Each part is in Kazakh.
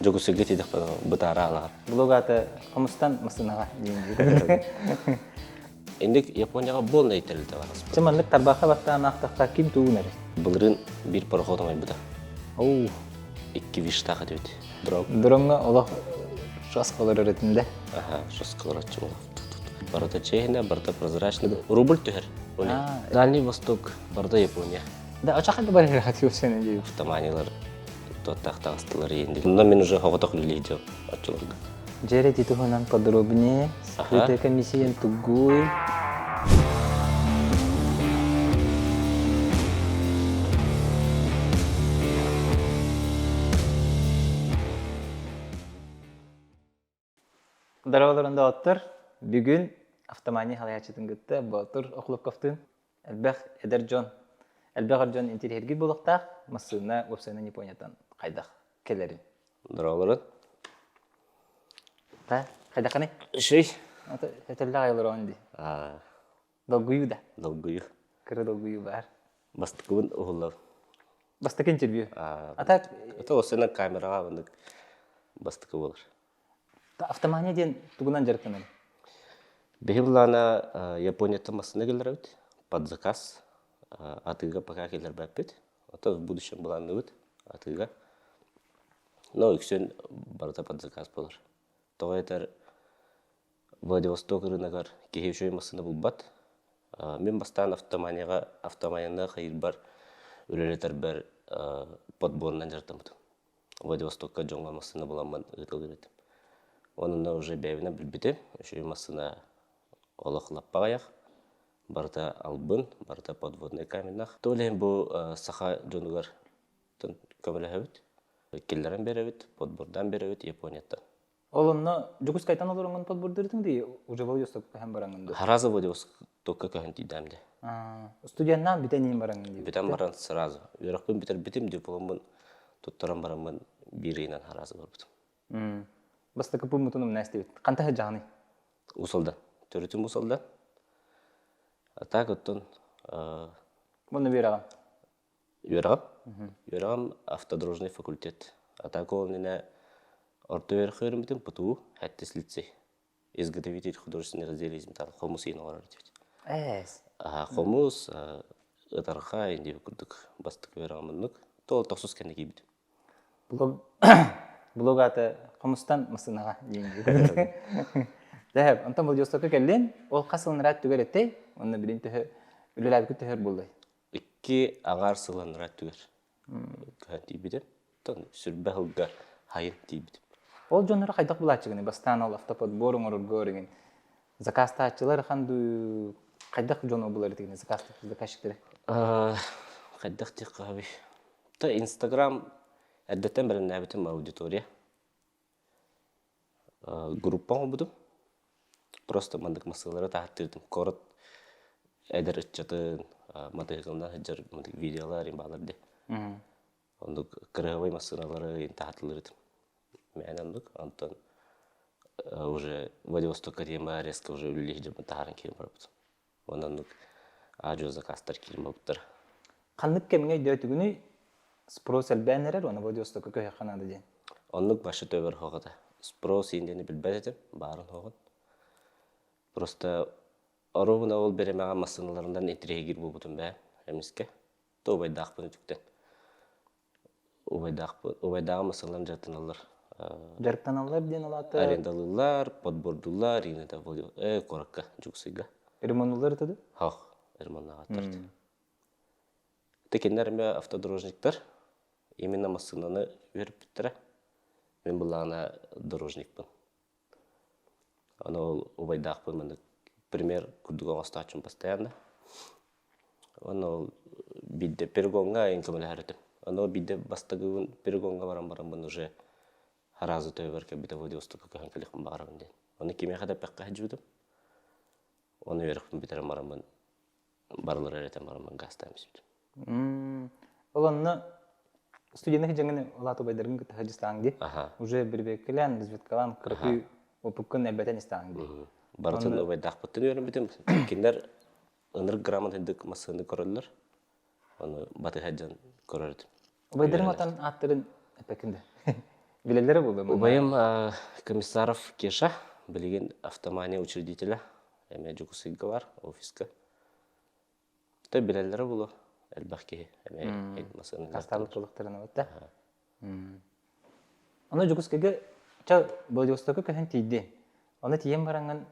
Жогусыгы тидик бытара алар. Блогаты комустан мысынаға дейін. Эндик Японияга болна ителде барас. Чыманлык тарбаха баттан ақтаққа ким туғын әрі? Былырын бир пароходомай буда. Оу. 2 виштага дейт. Дрог. Дұрыңға олақ жас қалар өретінде. Ага, жаскалар ачым. Барда Чехия, барда прозрачный. Рубль төхер. Дальний Восток, барда Япония. Да, очаққа бар әрі өсені дейін. Автоманилар, тақтағыстылар енді. Мұнда мен уже хаватақ үлелейді атчыларға. Жере титухынан подробнее. Скрытая комиссия тугуй. Дараларында оттыр. Бүгін автомания халаячытын гытты. Батыр оқылып кафтын. Әлбәқ Эдер Джон. Әлбәқ Джон интерьерге болықтақ. Мысына өпсәнен Япониятан қайдақ келерін. Дұраларын? Та, қайдақ қаны? Шей? Әтілі айлар онды. Долгую да. Долгую. Кірі долгую бар. Бастықын ұғылар. Бастық интервью. Это осының камераға бұндық бастықы болыр. Автомания ден тугунан жарықтан әлі? Бейбілана Японияты масына келер өт. Под заказ. Атыға пока келер бәппет. В будущем бұланы өт. Атыға. Но үксен барда под заказ болыр. Тоға етер Владивосток рынагар кехеушой масына бұл бат. Мен бастан автоманияға қайыр бар. Үрелетер бір подборынан жартам бұд. Владивостокка жоңға масына бұламан ұйтыл керетім. Онында уже бәйвіне білбеті. Үшөй масына олақылап бағаяқ. Барда албын, барда подводный каменнақ. Толейін бұл саха жоңығар көмілі әвіт. Келлерін бері әвіт, подбордан бері әвіт, Японияттан. Олымна жүгіз кайтан олар оңын подбордырдың дей, уже Владивостокқа һәм бараңынды? Харазы Владивостокка көһін дейдәмді. Студияннан бітен бараңынды? Бітен баран сразу. Үйрақпен бітер бітім дипломын, тұттаран барамын бірейінен харазы бар бітім. Басты күпі мұтыным нәсті бет. Қантағы жағыны? Усалдан. Төрітім усалдан. Так оттон... Бұны бер ағам? Үйрағам автодорожный факультет. Так ол нені орта верхі өрімден ПТУ әттес лицей. Изготовитель художественных изделий изметал. Хомус ең олар өтебет. Әс. Хомус, ұтарға енді күрдік бастық үйрағамындық. Тол тоқсыз кәне кейбіді. Блог аты қомыстан мысынаға дейін. Дәхіп, онтан Владивостокқа кәлден, ол қасылын рәт түгер еттей, оны білін түхі, үлілі әбікі түхер болдай. Икки ағар сылын рәт түгер. Кән дейбіді. Сүрбә ғылғар хайын дейбіді. Ол жонлары қайдақ бұлачығыны, бастан ол автопод борың орыр көрігін. Заказта атчылар қанды қайдақ жоны бұлары дегені, заказшықтары? Қайдақ тек қабы. Инстаграм әддеттен бірін әбітім аудитория. Группан бұдым. Просто мандық масылары тағаттырдым. Корот әдір үтчатын, матығылынан әджір видеолар баларды. Ондық кірғавай масыналары тағаттылырдым. Мен ондық, антон уже Владивостокка тема резко уже үлілі жүрмін тағарын кейін бар бұдым. Ондық ажу закастар кейін бұптыр. Қандық кеміңе дөйтігіні спрос әлбәнерер, оны Владивостокка көй қанады дейін? Ондық башы төбір хоғыды. Спрос ендені білбәд етім, барын хоғын. Просто оруғына ол беремеға масыналарынан интерегер бұлбұтым бә, әміске. То обайдақпын үтіктен. Обайдағы масыналарын жартын алыр. Жарықтан алыр дейін олаты? Арендалылар, подбордулар, ені де қораққа жүксіға. Ремонлылар тұды? Хоқ, ремоннаға тұрды. Текендеріме автодорожниктар, именно масынаны өріп біттірі. Мен бұлағына дорожникпін. Аны ол обайдақпын, мәнді пример күрдігі оңаста ачым постоянно. Аны ол бидде перегонға ең көмілі әрітім. Аны ол бидде бастығығын перегонға барам-барамын уже харазы төйбәрке біде Владивостокқа көйін кілікпін бағарабын дейін. Аны кеме қада пәққа әджудым. Аны өріқпін бітерім барамын, барлар әретім барамын ғастаймыз бітім. Ол анны студияны жаңыны олаты байдырғын күтті хажыстаңды. Уже бірбекілен, разведкалан, кірпі опыққын әлбәтен істаңды. Барытын обайдақпыттын өрім бітім. Кендер ыныр грамын хәддік масығынды көрілер. Оны баты хәджан көрірдім. Обайдырың отан аттырын әпәкінді? Билелері болды. Убайым Комиссаров Кеша, білеген автомания учредителя, әме жүгісігі бар, офиска. Та білелері болу, әлбәқке, әме масының. Кастарлық болықтарына өтті. Оны жүгіскеге, ча Владивостокқа көһен тейді. Оны тиен бараңын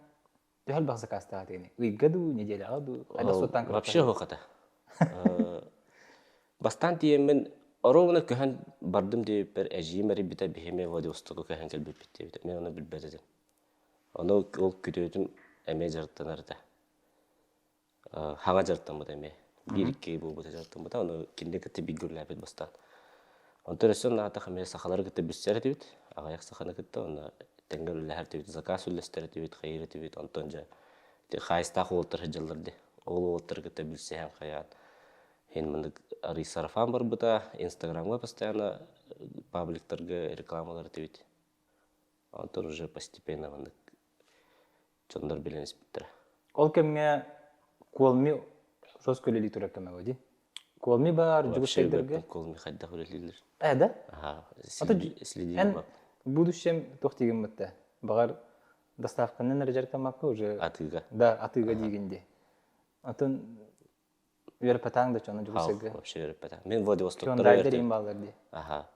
төхіл бақсы кастаға дегені. Үйгәду, неделі ағаду, қайда соттан көріп. Вообще хоқата. Бастан тиен мен Оровна көһән бардым деп бер әжием әри бите бихеме Владивостокка көһән келбеп битте бите. Мен аны билбедем. Аны ол күтөтүм эме жартанар да. Хага жартан бу эме. Бирикке бу бу жартан бу. Аны кинде кете бигүрләбет бастан. Онтөрсөн ната хаме сахалар кете биссер дибит. Агаяк саханы кете аны тенгелләр дибит. Заказ үлестер дибит, хайыр дибит. Антонжа те хайста холтыр җыллырды. Ол олтыр кете билсе һәм хаят. Хен мындык рисарфан бар бұта, инстаграмға постоянно пабликтарға рекламалар тевит. Антон уже постепенно мындык чондар біленіс біттірі. Ол кемге колми жоз көлелі тұра кеме өді? Колми бар, жүгістегдерге? Колми қайда көлелілер. Да? Ага, следим бап. Будущем тоқтеген мұтты. Бағар доставканын әрі мақы уже... Атыға. Да, атыға дегенде. Антон... Верпатаң да чоны жүгісеге. Вообще верпатаң. Мен Владивостоктан Чондайдер ең балар де. Ага.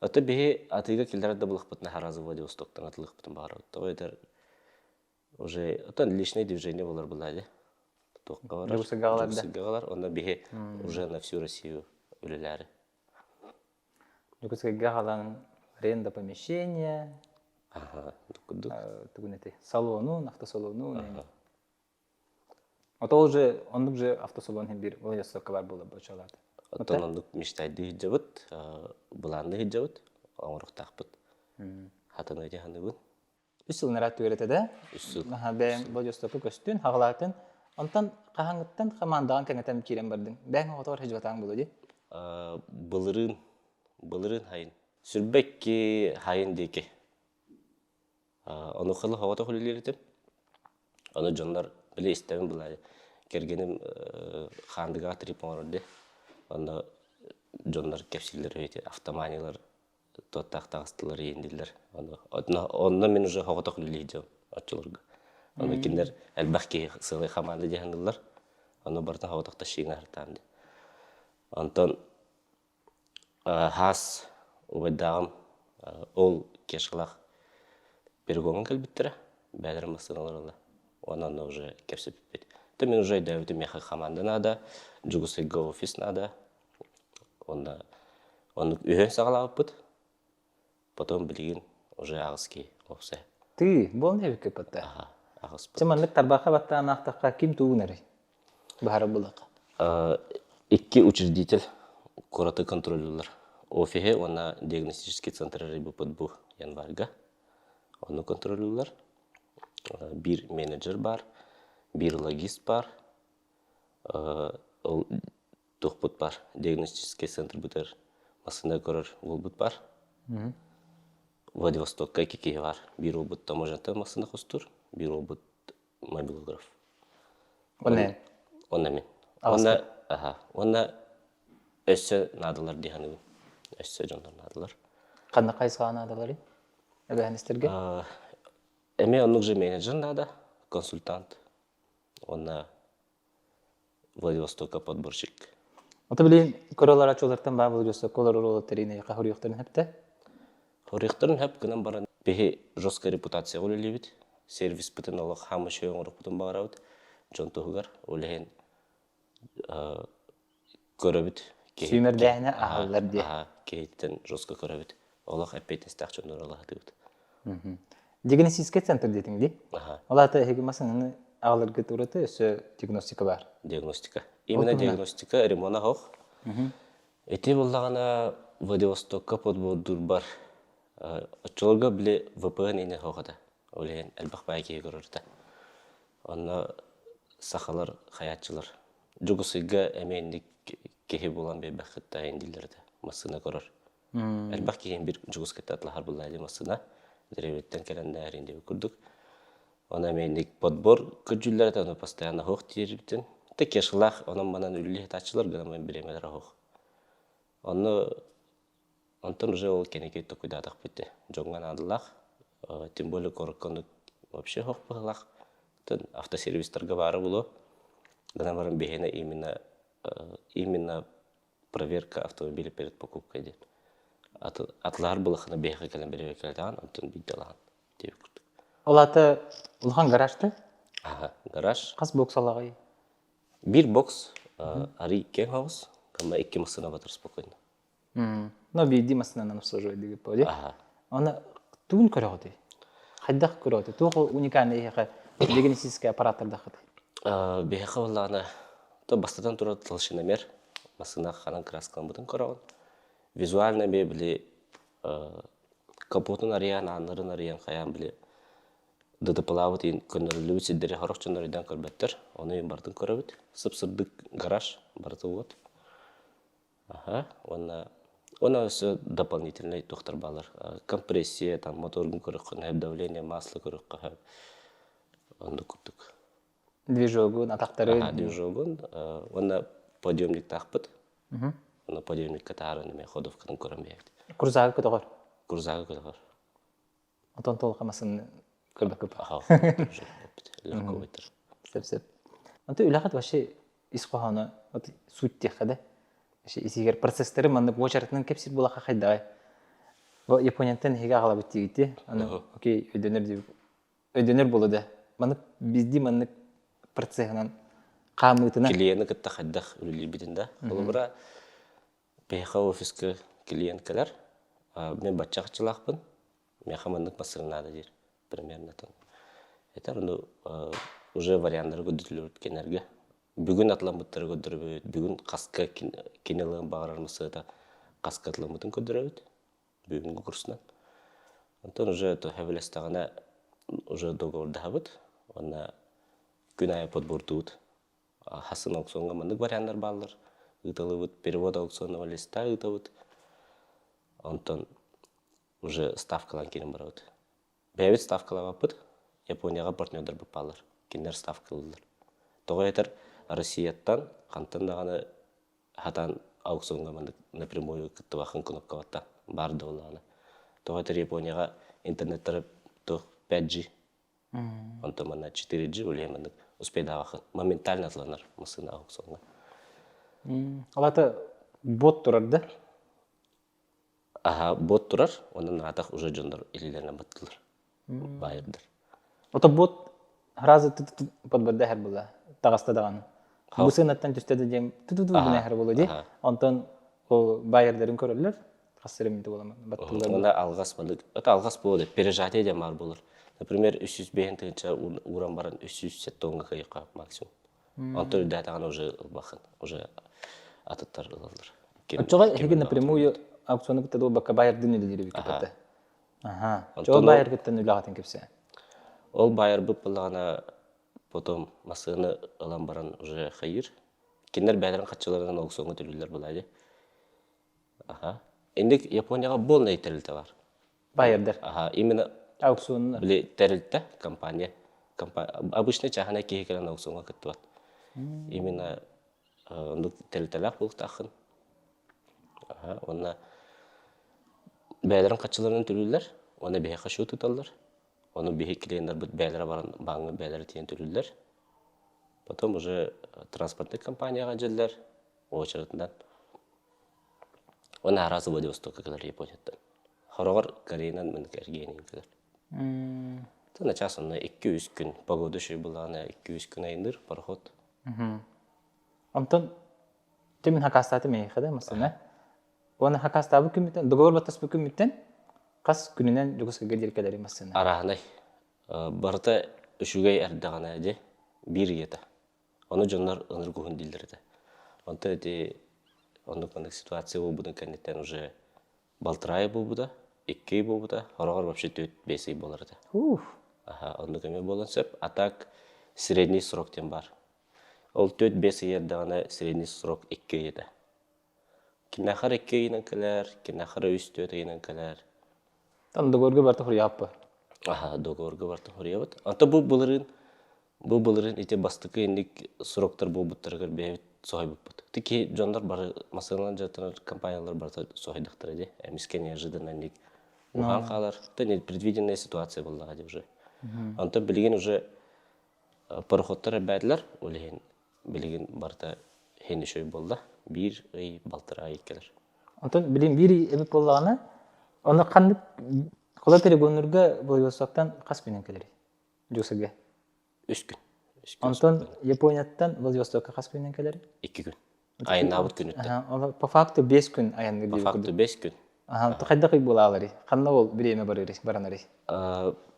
Ата бихе атыга килдерде булык бутна харазы Владивостоктан атылык бутын бара. Тойтер уже отан личное движение булар булады. Токкалар. Жүгісегалар. Онда бихе уже на всю Россию үлеләре. Жүгісеге галан аренда помещения. Ага. Тугунети салону, автосалону. Ото уже ондук же автосалон хем бир Владивостокка бар булып бачалады. Отон ондук мечтайды хиджабыт, буланды хиджабыт, оңруктакпыт. Хатаны жаханыбын. 3 жыл нарат өретеде. 3 жыл. Бәм Владивостокка көстүн, хагалатын. Онтан кахаңыттан командаган кеңетем кирен бардың. Бәң отор хижбатаң булды. Былырын хайын. Сүрбекки хайын деке. Оны кылы хавата хулилеритем. Оны жондар биле истебин булады. Кергеним хандыга трипонорде. Onda jonlar kepsiller öyle автоманиялар тоттактагыстылар ендилер. Онда мен уже хаватак лилейдем атчыларга. Оны киндер әлбәхки сылы хаманды дигәннәр. Оны барда хаватакта шигән хартанды. Антон хас убайдагым ол кешлах пергон калбиттер. Бәдер масыналар. Онан уже кепсеп бит. То мен уже дәвитем яха команда надо, жүгүсеге офис надо. Он үйен сағалап бұд. Потом білген уже ағызки офсе. Ты бол не веке патта? Ага, ағыз бұд. Семанлык тарбаха баттан ақтаққа ким туғынары? Бахара бұлаққа. 2 учредитель, кораты контролерлер. Офиге, она диагностический центр рыбы бұ январга. Оны контролерлер. 1 менеджер бар. 1 логист бар, тухпут бар, диагностический центр бутер, масында көрөр болбут бар. Владивостокка кеке бар, 1 болбут таможента масында костур, 1 болбут мобилограф. Онна? Онна мен. Онна өссө надылар дегенім, өссө жондар надылар. Қанда қайсыға надылары? Әбәністерге? Эме оннук же менеджер нада, консультант. Онна Владивостокка подборщик. Ота билин королар ачулардан ба Владивостокка олар оролоттерине яка хорюктарын хепте? Хорюктарын хеп гынан баран. Бехе жестко репутация олелебит. Сервис бутын олық хамы шөңірік бутын бағарабыт. Жон тұғығар олеген көрөбіт. Сүймердәйіне ағалар де. Кейттен жестко көрөбіт. Олық әппейтін стақ жондар олық атығыт. Диагностический центр дейтін де? Олата хегімасының ағаларға тұраты өсі диагностика бар. Диагностика. Именно диагностика ремона хоқ. Эти болағана Владивостокка подбордур бар. Отчолға біле ВПН ене хоқада. Олеген әлбақ байкеге көрірді. Онна сақалар, хаятчылар. Жүгісігі әмейіндік кеге болан бей бәқітті әйінділерді. Масына көрір. Әлбақ кейін бір жүгіскетті атлахар бұлайды масына. Древеттен кәрінді әрінде көрдік. Она меник подбор көджүлләрдә аны постоянно хох тирибтен. Тек яшылах, онан манан үлле тачылар гына мен билемелер хох. Аны Онтон уже ол кенеке токуйдатах битти. Жоңган адылах, тем более коркондук вообще хокпылах. Тон автосервистерге бары було. Гана баран бехена именно проверка автомобиля перед покупкой идет. Атлар булахына беха келен беребе келдаган, онтон биддалган. Деп күрдүк. Олаты улхан гаражды? Ага, гараж. Қас боксалағай? Бир бокс, ари иккен хаус, кама икки масына батыр спокойно. Но бейді масынан обслуживать деген по, де? Ага. Оны туын көріғі? Хайдақ көріғі? Туғы уникальный ехе диагностический аппараттарда қыды? Беха болағына, то бастадан тұрады толщиномер, масына қанан краскан бұдың көріғын. Визуально бе біле капотын ариян, анырын ариян қаян біле дыдыпылауыт ең көнірілі өтседері қарық чөніріден көрбеттер. Оны ең бардың көрібіт. Сып-сырдық гараж барды өт. Ага, Она все дополнительные тухтар балар. Компрессия, там моторгун көріқ, давление, масло көріқ, онды күттік. Движогун, атақтары? Ага, движогун. Оны подъемник тақпыт. Оны подъемник катары неме ходовкадан көрім бейікті. Курзағы көті ғыр? Курзағы көті ғыр. Отон толқамасын көрбі-көпі? Ага, легко өйтір. Сәп-сәп. Онты үләғат ваше исқоғаны сүйт текқады? Исигер процесстері маңдық очарытынан кепсір болақа қайдағай. Япониянтан хеге ағала бұтті кетті. Окей, өйдөнер болуды. Маңдық бізді маңдық процессынан қамытына. Клиенті кітті қайдақ үлілі бітінде. Бұл бұра бейқа офискі клиент кәлер. Мен батчақ чылақпын. Меха маңдық масырынады дер. Примерно тон. Етер, уже варианттары көдітілі өткенерге. Бүгін атылан бұттары көдіріп, бүгін қасқа кенелігін бағарармысы да қасқа атылан бұтын көдіріп, бүгінгі курсынан. Онтан уже хәвелестағына уже договорды хабыт, оны күн айы подборды ұд. Хасын аукционға мандық варианттар бағылыр, ұталы ұд, перевод аукционного листа ұталы ұд. Онтан уже ставкалан кенім бара ұд. Бәйбет ставкалан бапыд, Японияға партнердар бұп бағылыр, кенер ставкалылар. Тоға етер Россияттан қантан дағаны хатан аукционға мандық напрямую күтті бақын кнопка баттан барды олағаны. Тоға етер Японияға интернеттары 5G, онты мана 4G өлей мандық успейда бақын. Моментально атыланар мысына аукционға. Алаты бот тұрарды? Аха, бот тұрар, онын атақ уже жондар елілеріне баттылар, байырдыр. Ота бот разы подбарда әр бұла, тағастадаған. Бұсығынаттан түстеді дем түтуду бұна әр болу де, онтан байырдарын көрілер, қасырымды боламын, баттылар. Онда алғас болу, өті алғас болу, пережатия де мар болыр. Например, 300 бейін түгінші уран баран 300 тонға қайыққа максимум. Онта үлді атаған уже бақын, уже атыттар ұлалыр. Отчоға хеге напрямую аукционы бұттады ол баққа байырдың үлілері бекіпті. Чоға байыр кеттен үлағатын кепсе? Ол байыр бұп бұлағына потом масыны ылан баран уже хайыр. Кендер бәлерін қатшыларынан аукционға түлілер бұлайды. Ендік Японияға болна тәрілті бар. Байырдар? Именно аукционы? Біле тәрілті компания. Обычно чахана кейекелен аукционға күтті бат. Именно тәрілтілік бұл тақын. Оны бәлерін қатшыларынан түлілер. Оны бейқа шу тұталар. Оны бейхи клиенттер бұд бәлері баран баңы бәлері тиен түлілер. Потом уже транспортный компанияға желдер. Очеретінден. Оны арасы Владивостока кілер Японияттан. Хорағар Кореянан мінік әргейінен кілер. Тына час оны 200 күн, погоды шүй бұлағына 200 күн айындыр, пароход. Онтан, төмен хақастаты мейхеді, мысына? Оны хақастабы күміттен, договор баттас бұл күміттен, қас күнінен жүгісі гәдеркелері мысына? Арағынай. Барыта үшігей әрдіғана әде, бір ета. Оны жонлар ыныр күхін дилдірді. Онта әде, ондық мандық ситуация бұл бұдың кәнеттен уже балтырайы бұл бұда, 2 бұл бұда, орағар вообще 4-5 болырды. Ондық әме болын сөп, атак средний сроктен бар. Ол 4-5 ердіғана средний срок 2 еді. Кинахар 2 енен кәлер, кинахар 3-4 енен кәлер. Тан договорга барты хұрияппы? Договорга барты хұрияппы. Анта бұл бұлырын ете бастықы ендік сроктар бұл бұттарғыр бәйбіт сой буппут. Тики жондар бары масалан жатыр компаниялар бары сойдыктыр иде. Эмиске неожиданно ник уган калар. Это непредвиденная ситуация была уже. Антон билген уже пароходтар бәдләр, улеген билген барта хенешөй болды. Бир ый балтыра икелер. Антон билим бири эбип боллагана, аны кандык кола перегонурга бойлосоктан кас менен келер. Жусыга. 3 күн. Антон Японияттан Владивостокка кас менен келер. 2 күн. Айына бут күн өттө. Ага, по факту 5 күн аянды По бир. факту 5 күн. Ага, кайда булалары. Кандай бол биреме баранары.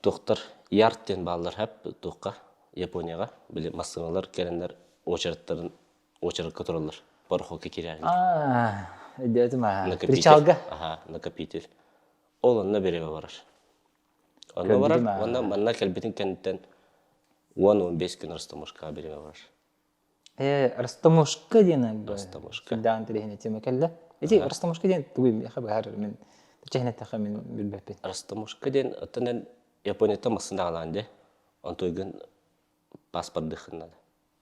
Доктор Ярттен балдар хап тукка Японияга биле массыналар келендер очередке туралар. Пароходка кирәләр. Идеяма. Причалга. Ага, накопитель. Ол онна береме барар. Онна барар, онна манна келбетин кенттен 10-15 күн растамошка береме барар. Растамошка дена. Растамошка. Да, антелехне тема келла. Эти растамошка ден тугым я хабар мен. Течехне таха мен билбеппин. Растамошка ден атанан Японияда массында каланды. Антойгын паспорт дыхыннады.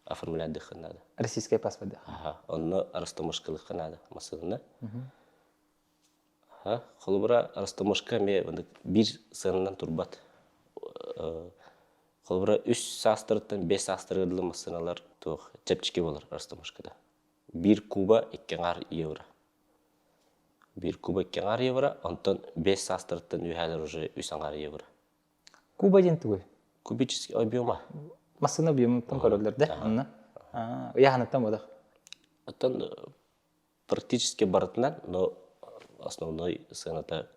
Оформлять дыхыннады. Российский паспорт. Ага, онны растамошкалыкка надо массында. Ага, холбура растамошка ме бир сынынан турбат. Холбура 3 састырдан 5 састыргыдлы массыналар тух чепчики болар растамошкада. 1 куба 2 евро. 1 куба 2 евро, антон 5 састырдан үйәлер уже 3 евро. Куба ден тугы. Кубический объема. Массына объем там короллерде. Анна. Яханаттан бодак. Антон практически барытынан, но основной сыната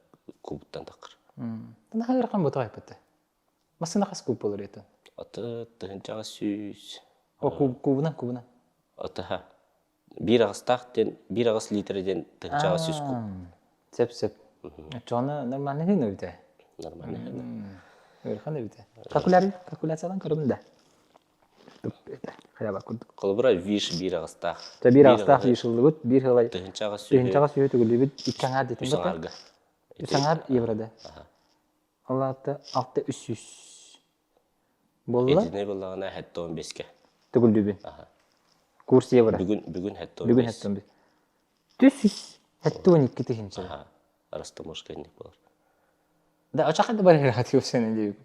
кубтан такыр. Тана хагыр кан бота айпты. Массына кас куб болор ете. Аты тыгынчага сүйс. О кубына. Аты бир агыстактен, бир агыс литрден тыгынчага сүйс куб. Сеп. Чона нормально не нөрдө. Нормально. Хана бите. Калькуляциядан көрүмдө. Хаяба курдук. Колбура виш бир агыстак. Бир агыстак вишылдыгыт, бир хылай. Тыгынчага сүйс. Тыгынчага сүйө төгүлүбүт 2 детим бар. Үсаңарга. 3 еврода. Аллаты 600. Болла. Эдине боллагана хәтта 15-ке. Төгүлүбү. Курс евро. Бүгүн хәтта 15. Бүгүн хәтта 15. 400. Хәтта 12 тыгынча. Растамошка не болар. Да, ачакта бар хат сенен деп.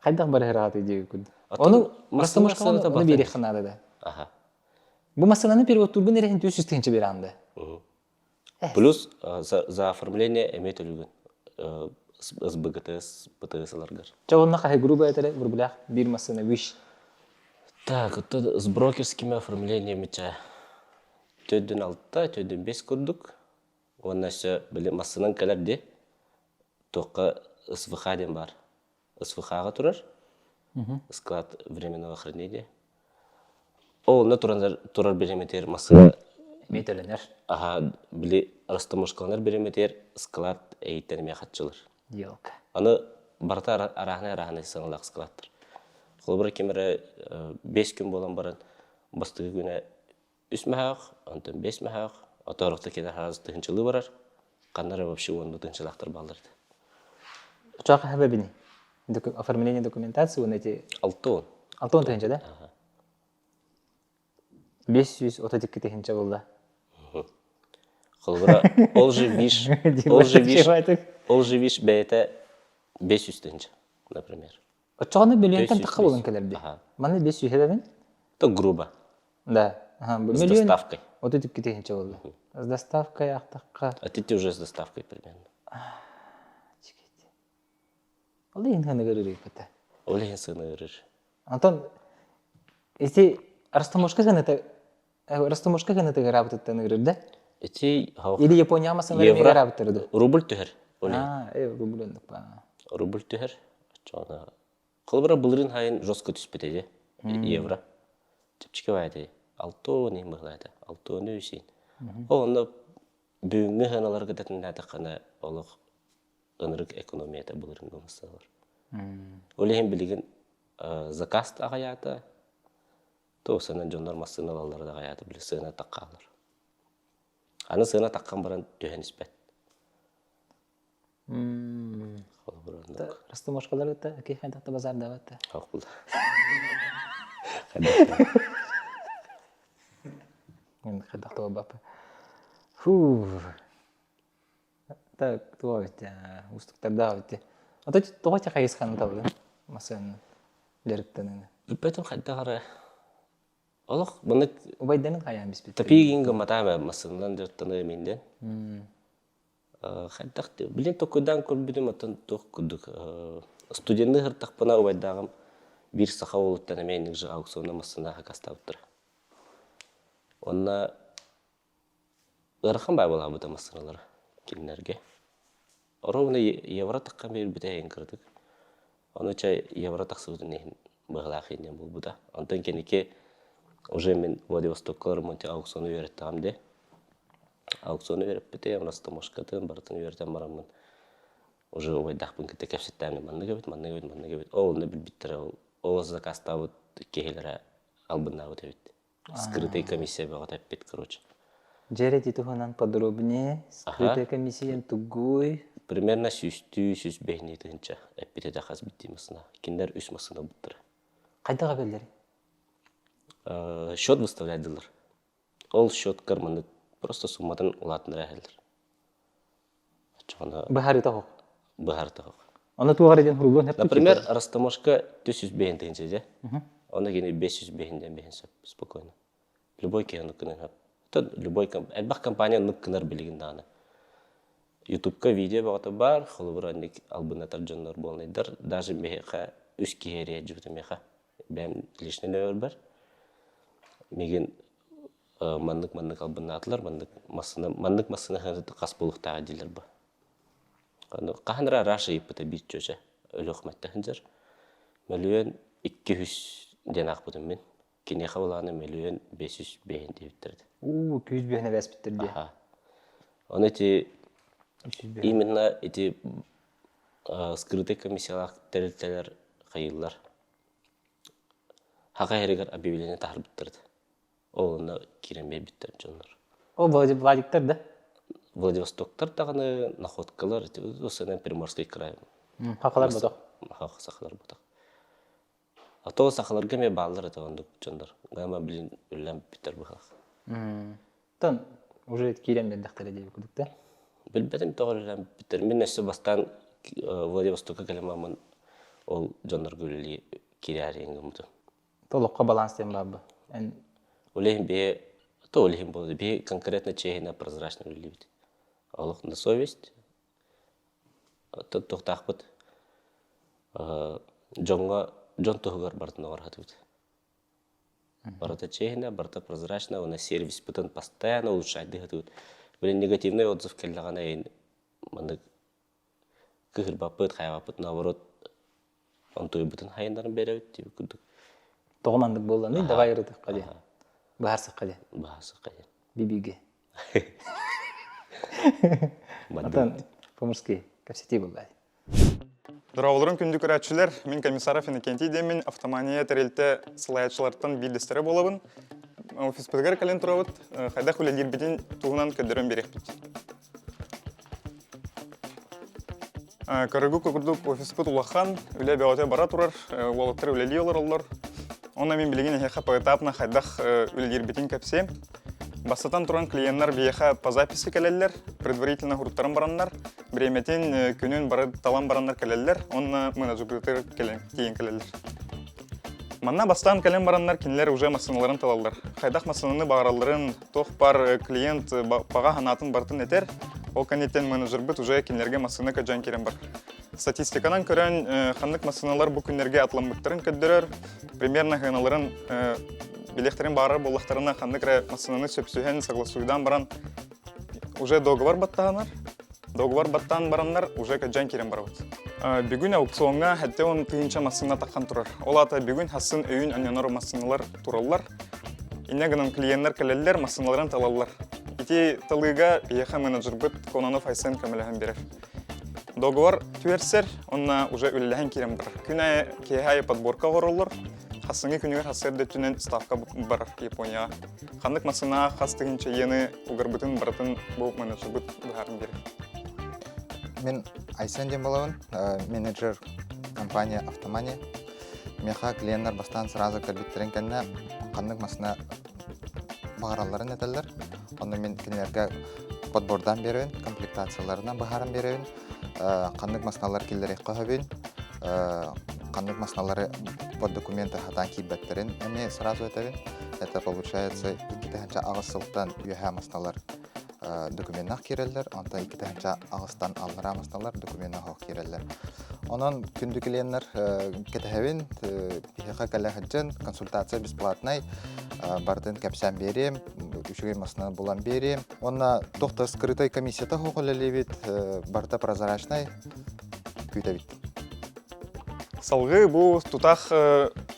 Кайда бар хат деп. Оны растамошка оны бери ханада да. Ага. Бу маселаны перевод тургун эрен 400 тыгынча бери анда. Плюс за оформление эмет өлгөн. СБГТС, ПТС-ларгар. Чавонна кай грубо этере бурбулак бир масына виш. Так, это с брокерскими оформлениями ча. Төдден алтта, төдден 5 курдук. Онна все биле масынан келерде. Тока СВХ ден бар. СВХ-га турар. Склад временного хранения. Ол на турар береметер масына Метеленер. Ага, биле растамошкалар береметер склад эйтерме хатчылар. Елка. Аны барта арахна саңлак складтар. Холбура кемере 5 күн болан баран бастыгы күнә 3 мәхәк, антын 5 мәхәк, атарыкта кенә хәзер тыгынчылы барар. Каннары вообще онда тыгынчылактар балдырды. Чак хәбәбини. Оформление документации он эти 6. 6 тыгынча да? 500 отатик тыгынча булды. Холбура ол же виш бәйте 500 тыгынча, например. Чаганы миллионтан такка болон келерди. Маны 500 хәбәбин? То грубо. Да. С доставкой. Отатик тыгынча булды. С доставкой актакка. А ты уже с доставкой примерно. Алда инханы көрүрүк бата. Олеген сыны ырыр. Антон, если растамошка гана работает-то да? Эти Или Япония масына евро работает? рубль түһәр. Рубль ондук па. Рубль түһәр. Чона. Кылбыра булрын хайын жостко түспетеде. Евро. Тепчике байды. 6 не мыглайды. 6 не үсин. Онда бүгүнгү ханаларга датында такана олук ынырык экономияда булрын гомсалар. Олеген билген заказ агаята. То санан жондар масыналар да агаята биле сына таккалар. Аны сына таккан баран төһән испет. Растамошкалар да ки хәдәтә базарда бата. Хак булды. Мен хайдах туа бапы. Фу. Так, туа бит. Устуктарда бит. Ата туа та кайысхан табы. Масын лериктен. Билбетим хайдагара. Олох мынык Убайданын каян биспит. тапигинга матама масындан жаттаны менден. Хайдакты билен токудан көрбүдүм атын ток күдүк. Студентны хыртакпына убайдагым бир саха болуттан менин жы аукциона масына хакастаптыр. Онна ырхан бай бола бута масыналар кинлерге. Оровна евро таккан бир битейин кырдык. Оны чай евро таксыбытын нехин баглахинен бул буда. Антон кенеке уже мен Владивостокка ремонт аукциону үйреттім де. Аукциону үйреп бите, Растамошкатын бартын үйреттім барамын. Уже ойдақпын кітті кәпсеттәмін. Манны кебет. Ол не білбіттір. Ол заказ табыт кейлері албынна өт өт. Скрытый комиссия бағат әппет, короче. Жере титуханан подробнее. Скрытая комиссия тугой. Примерно 100-100 бейні тігінші әппеті дақаз бітті масына. Кендер үс масына бұттыр. Қайдаға белдері? Счет выставляйдылар. Ол счет карманы просто суммадан улатыныр әхелдер. Бахары тағық? Бахары тағық. Оны туғар еден хұрулуын әпті? Например, Растамошка 200 бейін тігінші де. Оны кені 500 бейінден бейін сөп, спокойно. Любой кені нүккінен әп. Әлбақ компания нүккінер білігін дағаны. Ютубка видео бағыты бар, қолы бұранник албынатар жонлар болнайдар. Даже меха үс кейерия жүбіті меха. Бәм лишний нөмір бар. Меген маннык албынатылар, маннык масына ханзыты қас болуқтағы дейлер ба. Қахынра рашы епіті бит жөші, өлі өқметті хынжар. Мөлуен 200 ден ақ бұдым мен. Кенеха олағаны мөлуен 500 бейін дейбіттерді. 200 бейіне бәс біттерді. Оны те именно эти скрытые комиссиялар тәрілтелер қайылар. Хақа ерегер объявление тағыр біттерді. Олына керемей біттер жонлар. Ол Владиктар да? Владивостоктар тағаны находкалар, осынан Приморский край. Хақалар бұдақ? Хақа сақалар бұдақ. Атоғы сақаларға ме бағылар атағанды жонлар. Ғама білін үллән біттер бұқақ. Тон, уже керем бәлдіқтері дейбі күдік та? Білбәдім тоғыр үллән біттер. Мен әсі бастан Владивостокқа кәлемамын ол жонлар көлі керәрі енгім бұды. Толыққа баланстен бабы? Олейхим бе, то олейхим болды, бе конкретно чейхина прозрачно үлейбіді. Олық на совесть, тоқтақ бұд, жон тұғығар бартын оғар хаты бұд. Барата чейхина, барата прозрачно, она сервис бұтын постоянно улучшайды хаты бұд. Білін негативный отзыв кәлдіғана ең, маңдық күхір бапыд, қай бапыд, наоборот, он той бұтын хайындарын бәрі өт, дейбі күдік. Тоғымандық болғаны, давай ұрыдық қали. Бағарсық қали. Бағарсық қали. Бибиге. Атан, Поморский, кәпсетей болғай. Дұрауылырын күнді көрәтшілер, мен комиссаров Иннокентий демен автомания тәрелті сылаятшылардың билдістері болабын. Офис пілгер кәлен тұрауыд, қайдақ өлелер бетін туғынан көддерін берек бет. Көрігу көкірдік офис піт ұлақан, өлі бәуате бара тұрар, уалықтыр өлелі олар олар. Оны мен білеген әйеқа пағытапына қайдақ өлелер бетін көпсе. Бастатан тұран клиенттар бейеқа по записи кәлелер, предварительно ғұрыттарын баранлар, біреметен күнін бары талан баранлар кәлелер, онына менеджерлер кейін кәлелер. Манна бастан кәлем баранлар кенлер уже масыналарын талалар. Қайдақ масынаны бағараларын тоқ бар клиент баға ханатын бартын етер, ол кәнеттен менеджер бұт уже кенлерге масыны көджан керен бар. Статистиканан көрен ханлық масыналар бұл күнлерге атламбықтарын көддірер, примерно ғаналарын билехтерин бары боллахтарына ханныкра масынаны сөпсүхен согласуйдан баран уже договор баттаганар. Договор баттан бараннар уже көджан керен барабыт. Бүгін аукционға хәтте он тыйынча масына таққан тұрар. Ол ата бүгін хасын өйін анянор масыналар тураллар. Инегінің клиенттер кәлелер масыналарын талалар. Ити талыға бейеха менеджер бұт конаны файсын көміліген берер. Договор түерсер, онна уже өліліген керен бар. Күні кейхай подборка ғоролар. Хасыңы күнігер хасырды түнен ставка бар Японияға. Қандық масына хастығынша ені ұғырбытын баратын бұл менеджер бұт бұғарын берер. Мен Айсен дем болауын, менеджер компания Автомания. Меха клиенттер бастан сразу кәлбеттерін кәнне қандық масына бағараларын әтәлер. Оны мен кенелерге подбордан беруін, комплектацияларынан бағарын беруін, қандық масыналар келдер еққа хөбін, қандық масыналары под документы хатан кейбеттерін әме сразу әтәбін. Это получается, икитәхінчә ағысылықтан үйәхә масыналар документнақ керелер, онта икитәхінчә ағыстан алыра масыналар документнақ хоқ керелер. Онан күндікіленлер кетәхәбін, бейхеқа кәләхіджін, консультация бесплатнай, бардың кәпсән берем, үшіген масынан болан берем. Онна тоқта скрытай комиссията хоқылы лебет, барда прозрачнай күйті бит. Салғы бұл тұтақ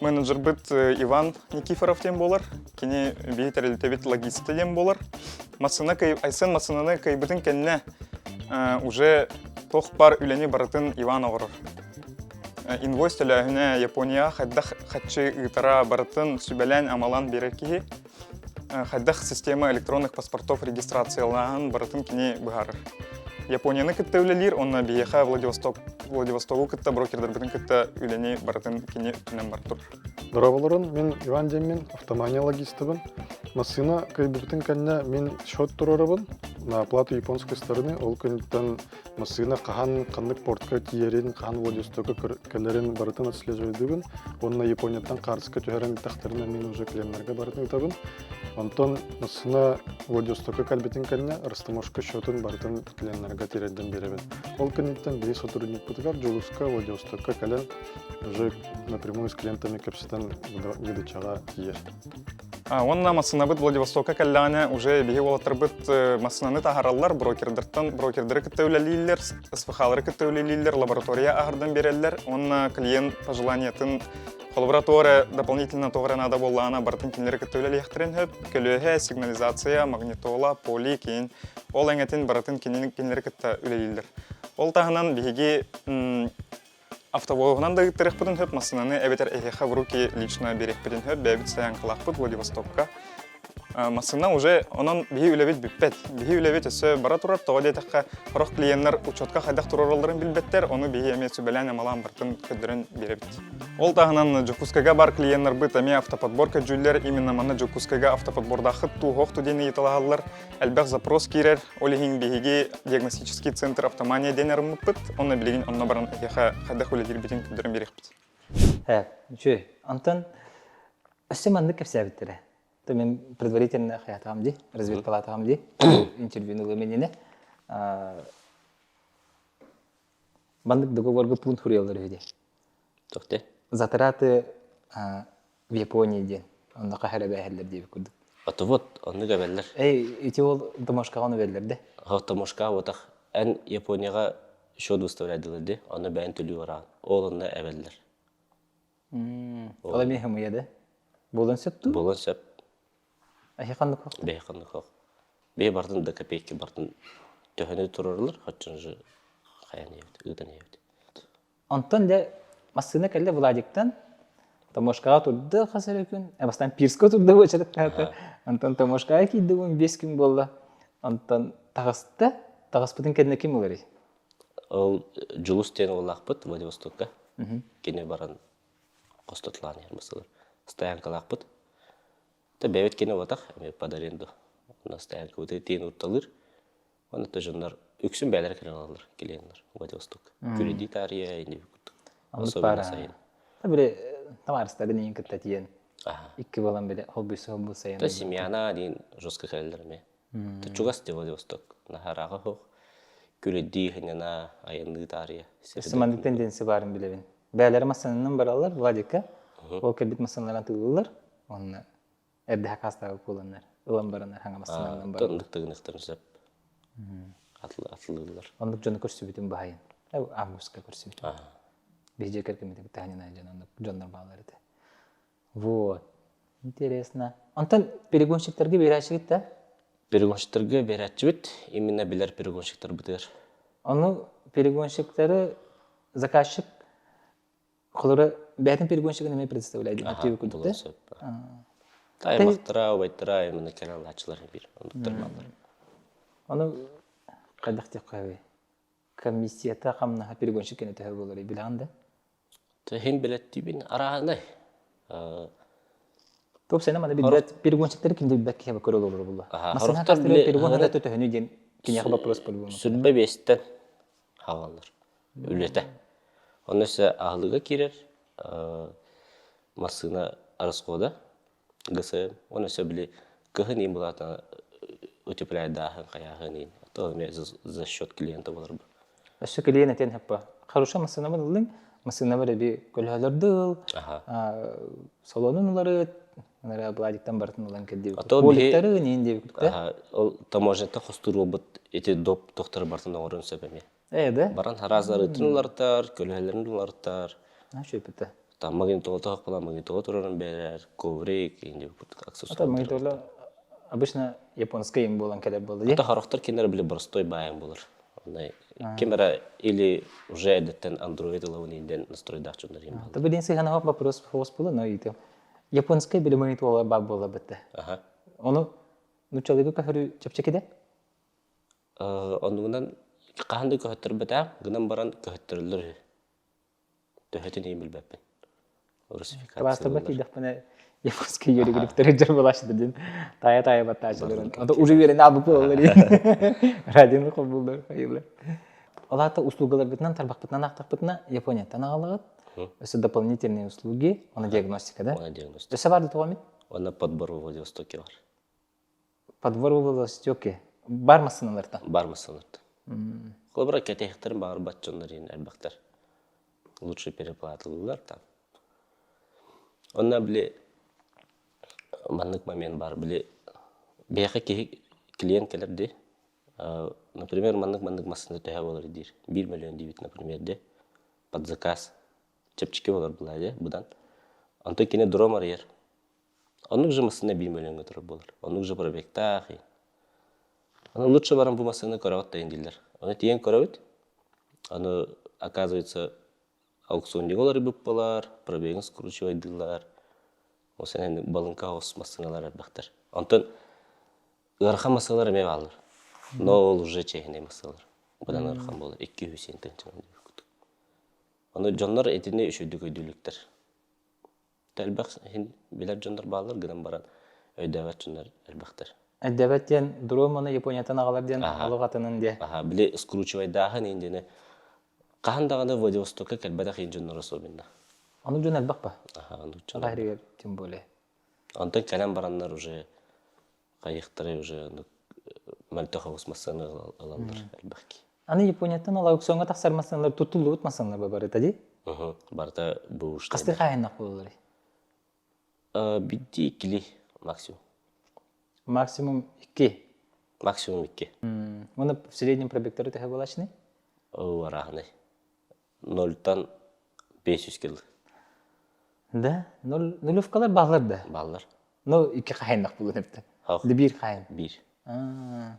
менеджер бұд Иван Никифоров тем болар, кені бейт әрелітебет логисты тем болар. Айсын масынаны кайбытын кәніне уже тоқ бар үләне барытын Иван оғырыр. Инвойс төләхіне Япония қайдақ қатшы ұйтара барытын сүбәлән амалан берер кейі, қайдақ система электронных паспортов регистрациялаған барытын кені бұғарыр. Японияны кітті үлелер, онна бейеха Владивостогу кітті брокердер бітін кітті үләне барытын кені түнен бар тұр. Дұрабылырын, мен Иван Деммен, автомания логистыбын. Масына кайбытын кәнне мен счет тұрарыбын. На оплату японской стороны, ол күнттен масына қахан қандық портқа тиерен, қахан Владивостогы кәлерін барытын отслеживайдыбын. Онна Японияттан қарысқа төхерен тақтарына мен уже клиентлерге барытын ұтабын. Онтон масына Владивостогы кәлбетін кәнне растамошка счетын барытын клиентлерге тередден беребін. Ол күнттен бей сотрудник бұтығар, Джулуска, Владивостогы кәлен уже напрямую с клиентами кәпсетен ведучаға тиер. Онна масына бұд Владивостокка кәлләне уже бейі олатыр бұд масынаны тағаралар, брокердері кітті өлелейлер, СВХ-лары кітті өлелейлер, лаборатория ағырдан берелер. Онна клиент пожеланиятын лаборатория дополнительно тоғырана боллана бартын кенлері кітті өлелейхтерін хөп, көлөхе, сигнализация, магнитола, поли, кейін ол әңетін бартын кенлері кітті өлелейлер. Ол тағынан бейге автовоғынан да гыттырық бұдын хөп масынаны әбетер әйхеха в руки лично берек бұдын хөп бәбіт саян қылақ бұд Владивостокка. Масына уже онын бейі үләбет бүппет. Бейі үләбет өсі бара тұрар, тоға дейтіққа құрақ клиенттер учетқа қайдақ тұрараларын білбеттер, оны бейі әме сөбәлән амалан бартын көддірін беребет. Ол тағынан Джокускага бар клиенттер бұд әме автоподборка жүллер, именно маны Джокускага автоподбордақы туғоқ түдені еталағалар, әлбәқ запрос керер, олихин бейге диагностический центр автомания денерім бұд, оны білеген онына баран әйхеха қайдақ өледер бетін көддірін берек бұд. Антон, өсі манды кәпсәбіттірі. То мен предварительно хаятам ди, разведпалатам ди, интервьюнулы менене. Бандык договорга пункт хуриялар виде. Тоқте. Затраты в Японии ден. Онда қахара бәһәлләр дип күрдек. Аты вот, оны гәбәлләр. Ити ол домашкага оны бәлләр дә. Томошка отақ ән Японияға счет выставлядылар де, оны бәйін төлі ораған. Ол оны әбәлләр. Ола мен хымыя да. Болан сөпту? Болан сөп. Ахи қанды қоқ? Бей қанды қоқ. Бей бартын да копейки бартын төхені тұрарлар, қатшын жы қаян ебді, ұйдан ебді. Антон да масына кәлді Владиктан Томошкаға тұрды қасыр өкін. Бастан Пирско тұрды өчірік қағаты. Антон Томошкаға кейді 15 күн болды. Антон тағысты, тағыспытын кәдіне кем олар? Ол Джулус тен олақ бұд Владивостокка. Кене баран қостатылан ермісілер. Стоянкалақ бұд. Бәйбет кені отақ, әме подаренду. Оны стоянка өте тейін ұтталыр. Оны тәжінлер үксін бәлер кәрін алалар, келейінлер Владивосток. Күреді тария, енді бүкіттік. Особенно сайын. Бірі тамарыстары дейін күтті тейін. Икі болан білі, холбүйсі холбу сайын. Та семьяна дейін жосқы кәрілерме. Та чуғас де Владивосток. Нахараға хоқ. Күреді хынена айынды тария. Сымандық тенденси барын білебін. Бәлері масанынан баралар, Владикка. Ол кәлбет масанларан тығылылар. Оны әрді хақастағы қоланлар. Ұлан баранар, хаңа масанларынан баралар. Тондық-тығынықтарын сөп. Атылылар. Ондық жоны көрсі бітін бағайын. Августқа көрсі бітін. Бейже кәркемеді күттәғанен айжан, жондар бағалар еді. Вот. Интересно. Антон, перегонщиктерге берәші кетті? Перегонщиктерге берәші бет, именно білер перегонщиктер бітер. Оны перегонщиктері заказчик қолыры бәтін перегонщигін әме предоставляйды. Активі күдікті? Таймақтыра, обайттыра, именно кәрал ачылар бір. Оны қайдақ деп қойбай? Комиссията қамнаға перегонщик кені төхі болары білағында? Хен білет дейбін арағындай. Топ сені мана билбет перегонщиктер кинде билбет кеме көрөл olur була. Аха, Масына хорохтор кастыр биле- перегон аны- хата төһөнү ден кине вопрос болбу. Сүрбе бестен хавалар. Үлете. Онысы ахлыга кирер. Масына арасқода. Гысы, онысы биле кыхын им булата утепляет дахын каяхын ин. То мне за счет клиента болар. Ашы клиент этен хаппа. Хороша масына булдың. Масына бар би көлһөлөрдүл. Аха. Салонунлары нара бладиктан бартын улан кедди. Ато Поликтары нен деп күтте. Аха, ол таможнята хостуру бут эти доп доктор бартын орын себеме. Да? Баран харазары тынлартар, көлһөлөрүн улартар. Шөпөтө. Там магнитолта хакпала магнитолта турарын берер, коврик инде бут Ата аксессуар. мониторлар обычно японский им болан келер болды. Ата характер кинер биле простой баян булар. Ондай камера или уже эдеттен Android лаунинден настройдак чундар юм. Та биден сыгана вопрос было, но ите. Японский биле монитор баг бола бетте. Аха. Оны нучалыгы кафыры чапчекеде? Онугунан каһанды көһөттөр бета, гынан баран көһөттөрлөр. Төһөтүн эмил бәппен. Русификация. Класста бат идек мене японский йөри гриптер жер булашы дедин. Тая баттачыларын. Анда уже верен абы болар. Радионы кабылдар хайырлы. Аларда услугалар битнан тарбак битнан актак битна Япония танагалагат. Это дополнительные услуги, она диагностика, да? Она диагностика. Это бар дитогамит? Она подбор в Владивостоке бар. Подбор в Владивостоке. Бар масыналарда. Бар масаларда. Колбара кетехтер бар батчондар ин албактар. Лучше переплатылылар там. Онна биле маннык момент бар биле бияка клиент келерди. Например, маннык масында төһө болор дир. 1 миллион дебит, например, де под заказ. Чепчики болор була де будан. Анты кине дромар ер. Онук же масына 1 миллионга турар болор. Онук же пробектах. Аны лучше барам бу масына көрөт дейин дилер. Аны тиен көрөт. Аны оказывается аукциондик олар бүп болар, пробегин скручивай дилар. Осенен балынка ос масыналар бактар. Антон ырха масалар эме алыр. Но ол уже чехине масалар. Будан ырхан болар 200 тенчен. Аны жоннор этине үшөдүк өйдүлүктөр. Талбак хин билер жоннор баалар гынан баран өйдөбөт жоннор албактар. Әдәбәттен дроманы Япониятан агаларден алыгатынын де. Аха, биле скручивай дахын индене. Кахандаганы Владивостокка келбеда хин жоннор особенно. Аны жон албак ба? Аха, аны жоннор. Гайригер тем более. Антон калам бараннар уже кайыктары уже мальтаховс масаны аландар албаки. Аны Япониятан ала аукционга таксар масаналар тутулут масаналар бар эти. Барта бу ушта. Касты кайнак болор. Бидди кили максимум. Максимум 2. Максимум 2. Оны в среднем пробекторы тәһә булачны? О, арахны. 0-тан 500 кил. Да, нулевкалар баглар да. Баллар. Но 2 кайнак булды депте. Хак. Ди 1 кайын. 1.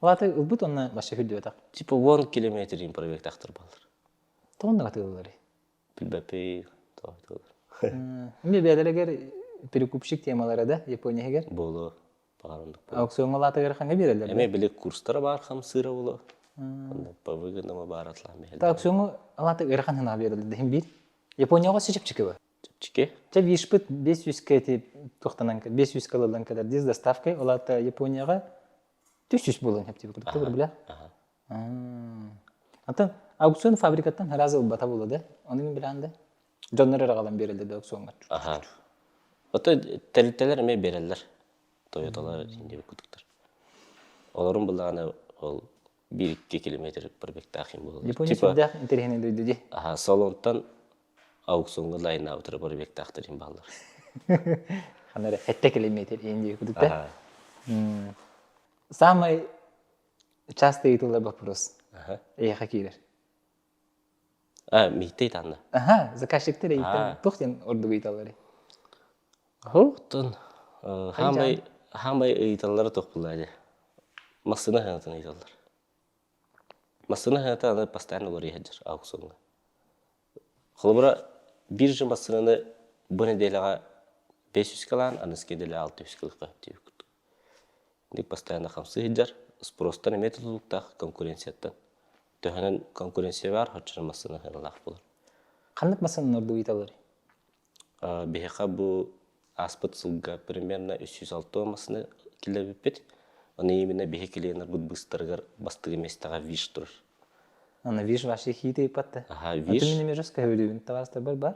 Латы ылбыт онна башы хүддө атак. Типа 1 километрин пробект актыр баллар. Тонна гатылар. Билбепи. Мен бәдәргәр перекупщик темалары да Япониягә. Боло. Багарындык. Аукционга латыгар ханга бирәләр. Эме биле курстар бар хам сыра боло. По выгодному баратлам. Та аукционга латыгар ханга бирәләр. Дим бир. Япониягә сичеп чыгып. Чеке. Те вишпит 500 кете тохтанан 500 каладан кадәр диз доставка олата Япониягә 300 булган дип күрдек тә белә. Ата аукцион фабрикаттан разы бата булды. Аны белән дә жоннор агалан берилде де аукционга. Аха. Ата телтелер эме берелер. Toyota'lar indi күтүктөр. Олорун булганы ол 1-2 километр пробект ахим болду. Япония интерхене дөйдү. Аха, салонтан аукционга лайна утур пробект ахтырын балдар. Ханара 7 километр инди күтүктө. Самый частый итулар вопрос. Аха. Хакилер. Миттейт аны. Аха, заказчиктер эйтен тохтен ордугу италары. Хоктон хамай ыйталлары токпулайды. Масына ханатын ыйталлар. Масына ханаты аны постоянно лори хаджар аукционга. Холбура биржа масынаны bu nedelege 500 kalan, anıske dele 600 kılıqa diyor. Dik постоянно хамсы хаджар. Спростан эме тутулуктах конкуренцияттан. Төһөнөн конкуренция бар, хачырын масына ханылах болар. Кандык масынын орду ыйталары? Бехака бу аспыт сылга примерно 306 масыны килебиппет. Оны именно бихе килиенер гуд быстыргар бастыгы местага виш турар. Аны виш ваши хите ипатты. Ага, Аты виш. менеме жаска хөдүн тавастар бар.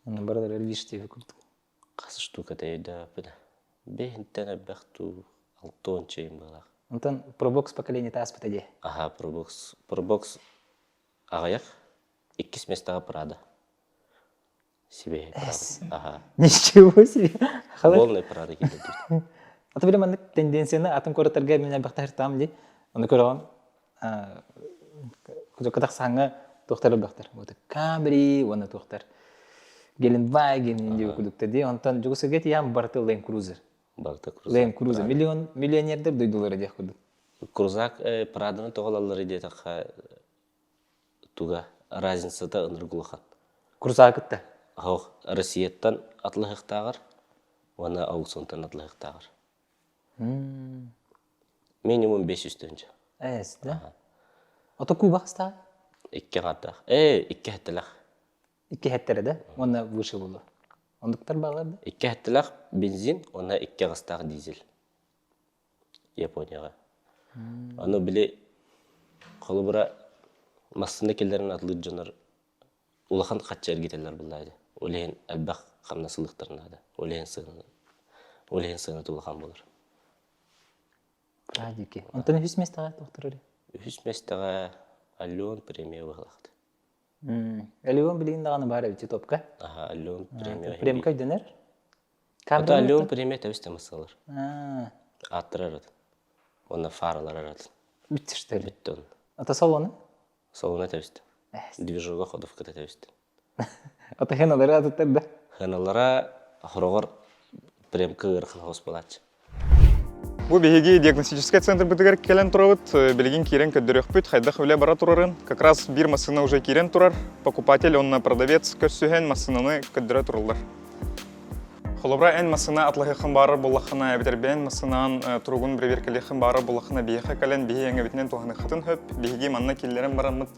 Аны бардар виш деп күрдүк. Қасы штука тәйді біне. Бейінттен әббәқту 6 чейін болақ. Онтан пробокс поколение таспыт эде. Ага, пробокс ағаяқ 2 местаға пырады. Себе пырады. Ага. Ничего себе. Волны пырады келді дейді. Аты билем аны тенденцияны атын көрөтөргө мен бактар там ди. Аны көрөгөн кудакатак саңа доктор бактар. Вот Камри, оны доктор. Геленваген деп кудуктар ди. Онтан жугусуга тиям барты Land Cruiser. Барта Land Cruiser миллионердер дойдулары дек кудук. Крузак пырадыны тоғалалары де таққа туға разницата ыныргулыған. Крузакытта. Ағық Россияттан атлығықтағыр, оны аукционтан атлығықтағыр. Минимум 500 төнчі. Эс, да? Ото кубақста? 2 қаттақ. 2 хәттілақ. 2 хәттері да? Оны выше болды. Ондықтар бағалар да? 2 хәттілақ бензин, оны 2 қыстақ дизель. Японияға. Оны біле қолы бұра масында келдерін атылы жонар улахан қатчар кетелер бұлайды. Олейін әлбәқ қамнасылықтарынады. Олейін сығыны тұлахан болыр. Радики. Онтан үс местаға доктор өлі? Үш местаға Аллион премия бағылақты. Аллион білген дағаны бар әбіте топқа? Аха, Аллион премия. Премка өденер? Ота Аллион премия тәуісті мысалыр. Аттыр арады. Оны фаралар арады. Бітті штелі. Бітті оны. Ата салоны? Салона тәуісті. Движуға ходовкыда тәуісті. Ата хеналары атыттар да? Хыналара хорогор премка ырқын хос болатшы. Бу беги диагностический центр битигер келен турабыт, билигин кирен көддөрөкпүт, хайдах үле бара турарын. Как раз бир машина уже кирен турар. Покупатель, онна продавец көссүһен машинаны көддөрө турулар. Холобра эн машина атлахын бары боллахына эбитербен машинан туругун проверкалехын бары боллахына бейхе кален бейхе эңебитинен туханы хатын хөп, беги манна киллерен барамыт.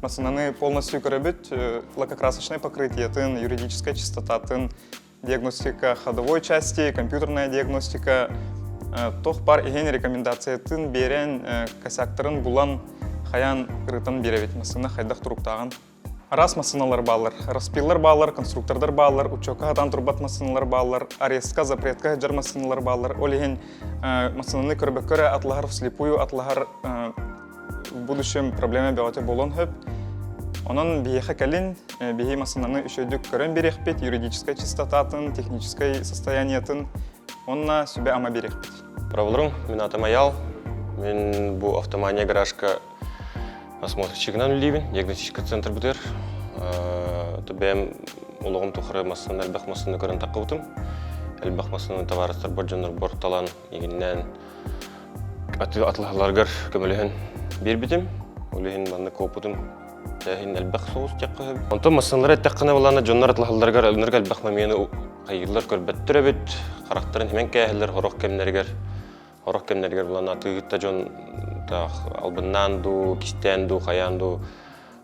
Машинаны полностью көрөбүт, лакокрасочный покрытиятын, юридическая чистотатын, диагностика ходовой части, компьютерная диагностика. Тох бар еген рекомендациятын берен косяктарын булан хаян кырытын беребет машина хайдах туруктаган. Раз машиналар балар, распилар балар, конструктордар балар, учокка хатан турбат машиналар балар, арестка, запретка жар машиналар балар. Ол еген машинаны көрбөккөрө атлахар вслепую, атлахар в будущем проблема беоте болон хөп. Онон бейхе калин, бейхе машинаны үшөйдүк көрөн берекпет, юридическая чистотатын, техническое состояниятын, онна сүбе ама берекпет. Праволрум, мен атым Аял. Мен бұл автомания гаражка осмотрщигынан үлейбін, диагностический центр бұтыр. Бәм ұлығым тұқыры масыны, әлбәқ масыны көрін тақы бұтым. Әлбәқ масыны таварыстар бір жоныр бортталан егіннен атлығаларғар көмілігін бербедім. Олығын манны көп бұтым. Тәхін әлбәқ соғыз тәққы. Онты масынлар әттәққына боланы жонар атлығаларғар әлініргі әлбәқ мамені қайғылар көрбәттір әбет. Қарақтарын hemen кәхілер хорақ кемнергер болан атығытта жон албыннан ду, кистен ду, қаян ду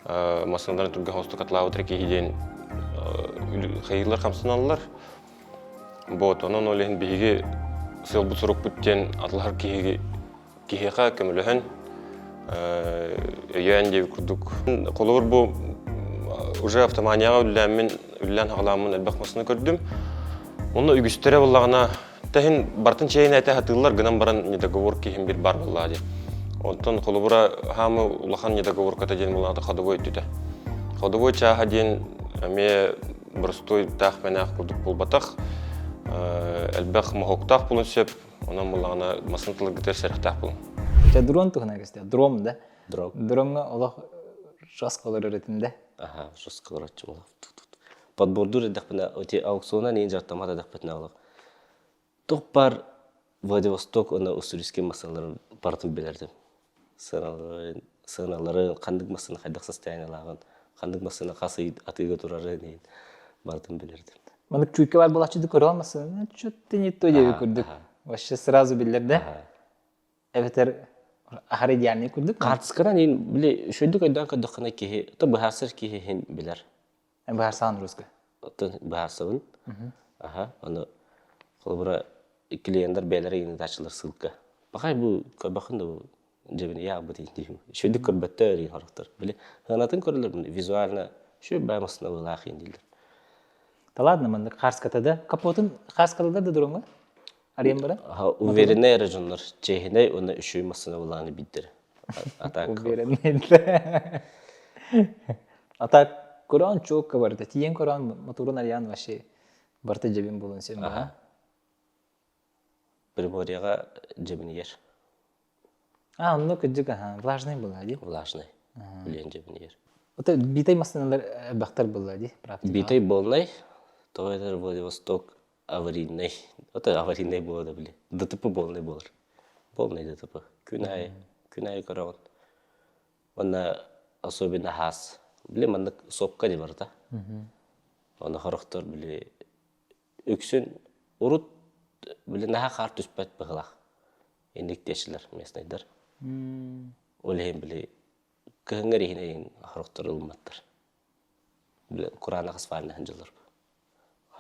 масындарын түрге хостық атлауы тірек егеден қайғылар қамсыналылар. Бот, онын олығын бейге сыл бұт сұруқ бүттен атлығар кейхеға көміліхін өйен деп күрдік. Қолығыр бұл уже автоманияға үллән ағаламын әлбәқ масыны көрдім. Оны үгістері болағына тәхін бартын чейін әті хатылар гынан баран недоговор кейін бір бар болады. Онтан қолыбыра хамы улахан недоговор ката ден болағады қадывой өттіді. Қадывой чаға ден әме бұрыстой тақ мен ақ күрдік бол батақ. Әлбәқ мұхоқтақ болын сөп, онан болағына масынтылы гітер сәріқтақ болын. Дрон тұғына кесте, дром да? Дрон. Дромға олақ жас қалар өретінде? Аха, жас қалар өтчі болақ. Подбордур эдәкпенә өте аукционнан ең жартамада эдәкпетнә алып. Тук бар Владивосток оны уссурийский масалар бартын белердим. Сыналары кандык масына кайдак состоянияларын, кандык масына касы атыга турары дейин бартын белердим. Маны чуйка бар болачыды көрө алмасың? Чөттө не то деп көрдүк. Вообще сразу билерде. Эветер ахары дияны көрдүк. Картысканан ең биле шөйдүк айдан кадыкына кихи, то бахасыр кихи хен билер. Бахарсан русска. Бахасыбын. Аха, аны Холбара клиенттер бәлері ені тачылар сылка. Бақай бұл көбақын да жебіне яғы бұд дейін. Шөйді көрбәтті өрейін қарақтар. Біле, ғанатын көрілер визуально шөй бәмісіне бұл ақиын дейлер. Да ладно, мында қарскатада. Капотын қарскатада да дұрыңға? Ариян бара? Уверенный әрі жонлар чейхіне, оны үшөй масына болағаны биддер. Уверенный. Атак Коран чокка барда. Тиен Коран моторун ариян ваше барта жебин болын сен ба? Приморияға жебін ер. Онно күджігі, влажный была, ди? Влажный. Білен жебін ер. Ота битай масыналар бақтар была, ди? Битай болнай, тоғайдар Владивосток аварийный. Ота аварийный болады біле. ДТП болнай болар. Болнай ДТП. Күнай көрауын. Оны особенно хас. Біле, мандық сопка де барда. Оны хорықтар біле. Өксін ұрут біле наға қар түспәт бұғылақ. Ендіктешілер местнайдар. Олейін біле көхіңгер ехінейін хорықтар ұлматтар. Біле Құран ағыз фарына ханжалар.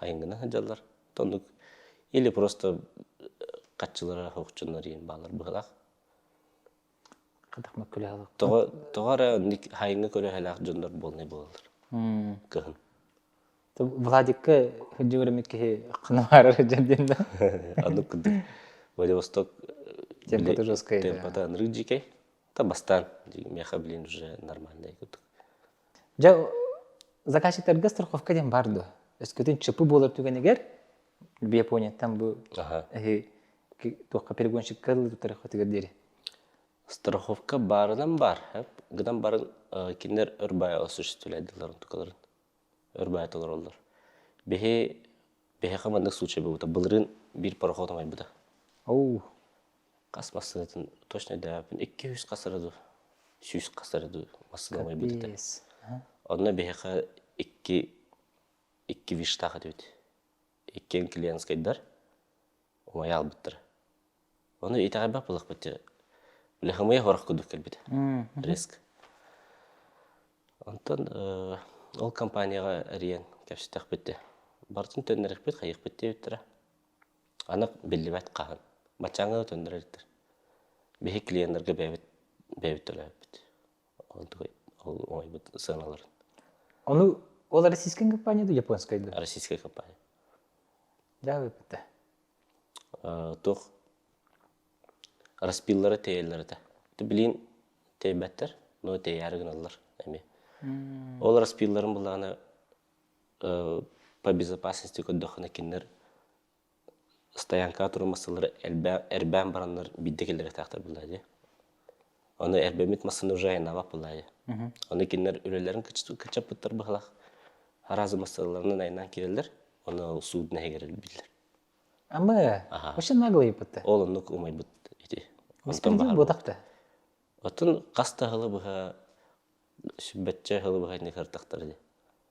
Хайыңгына ханжалар. Тондық или просто қатшылары хоқчынлар ең балар бұғылақ. Қадақ мәккілі алық. Тоғара хайыңы көрі хайлақ жондар болнай болалар. Көхін. Владикка хүджігірімекке қынаварар жәрден да? Аны күдік. Владивосток Темпата жесткая, да. Темпата анрық жекей. Та бастан. Меха, блин, уже нормальный күдік. Жа заказчиктарға страховка ден барды. Өскөтін чыпы болар түген егер, Японияттан бұл тоққа перегонщик кәділі тұтарыққа түгер дері. Страховка барынан бар. Гыдан барын кендер өрбай осуществляйдыларын тұқаларын. Өрбай атылар олар. Бехе қамандық случай бұда. Бұлырын бір пароход амай бұда. Оу. Қас масынатын точно да 200 қасырады. 100 қасырады масын амай бұда. Онына бехе 2 виш тақы дөйді. 2 клиент скайдар. Омай албыттыр. Оны итағай бақ бұлық бітті. Біліғымай хорақ күдік кәлбеді. Риск. Онтан ол компанияға әріен кәпсітақ бітті. Бартын төнерек бет, қайық бітті өттірі. Анық білі бәт қағын. Бачаңы төнер әріктір. Бейі клиентлерге бәйбіт төлі бітті. Ол оңай бұд сығыналарын. Оны ол российская компания да японская да? Российская компания. Да, бітті. Тоқ распиллары тейелері да. Білейін тейбәттір, но тей әрігін алылар. Ол распилларын бұлағына по безопасности көддіқына кендер стоянка тұру масылары әрбән баранлар биддекелері тақтар бұлайды. Оны әрбәмет масыны жайына бақ бұлайды. Оны кендер үрелерін күтчап бұттар бұғылақ. Аразы масыларының айынан келелер, оны суудына егерел білдер. Ама, очень наглый бітті. Ол ұнық ұмай бұтты. Беспредел бұтақты. Отын қаста ғылы бұға, бәтчә ғылы бұға не қыртақтар де.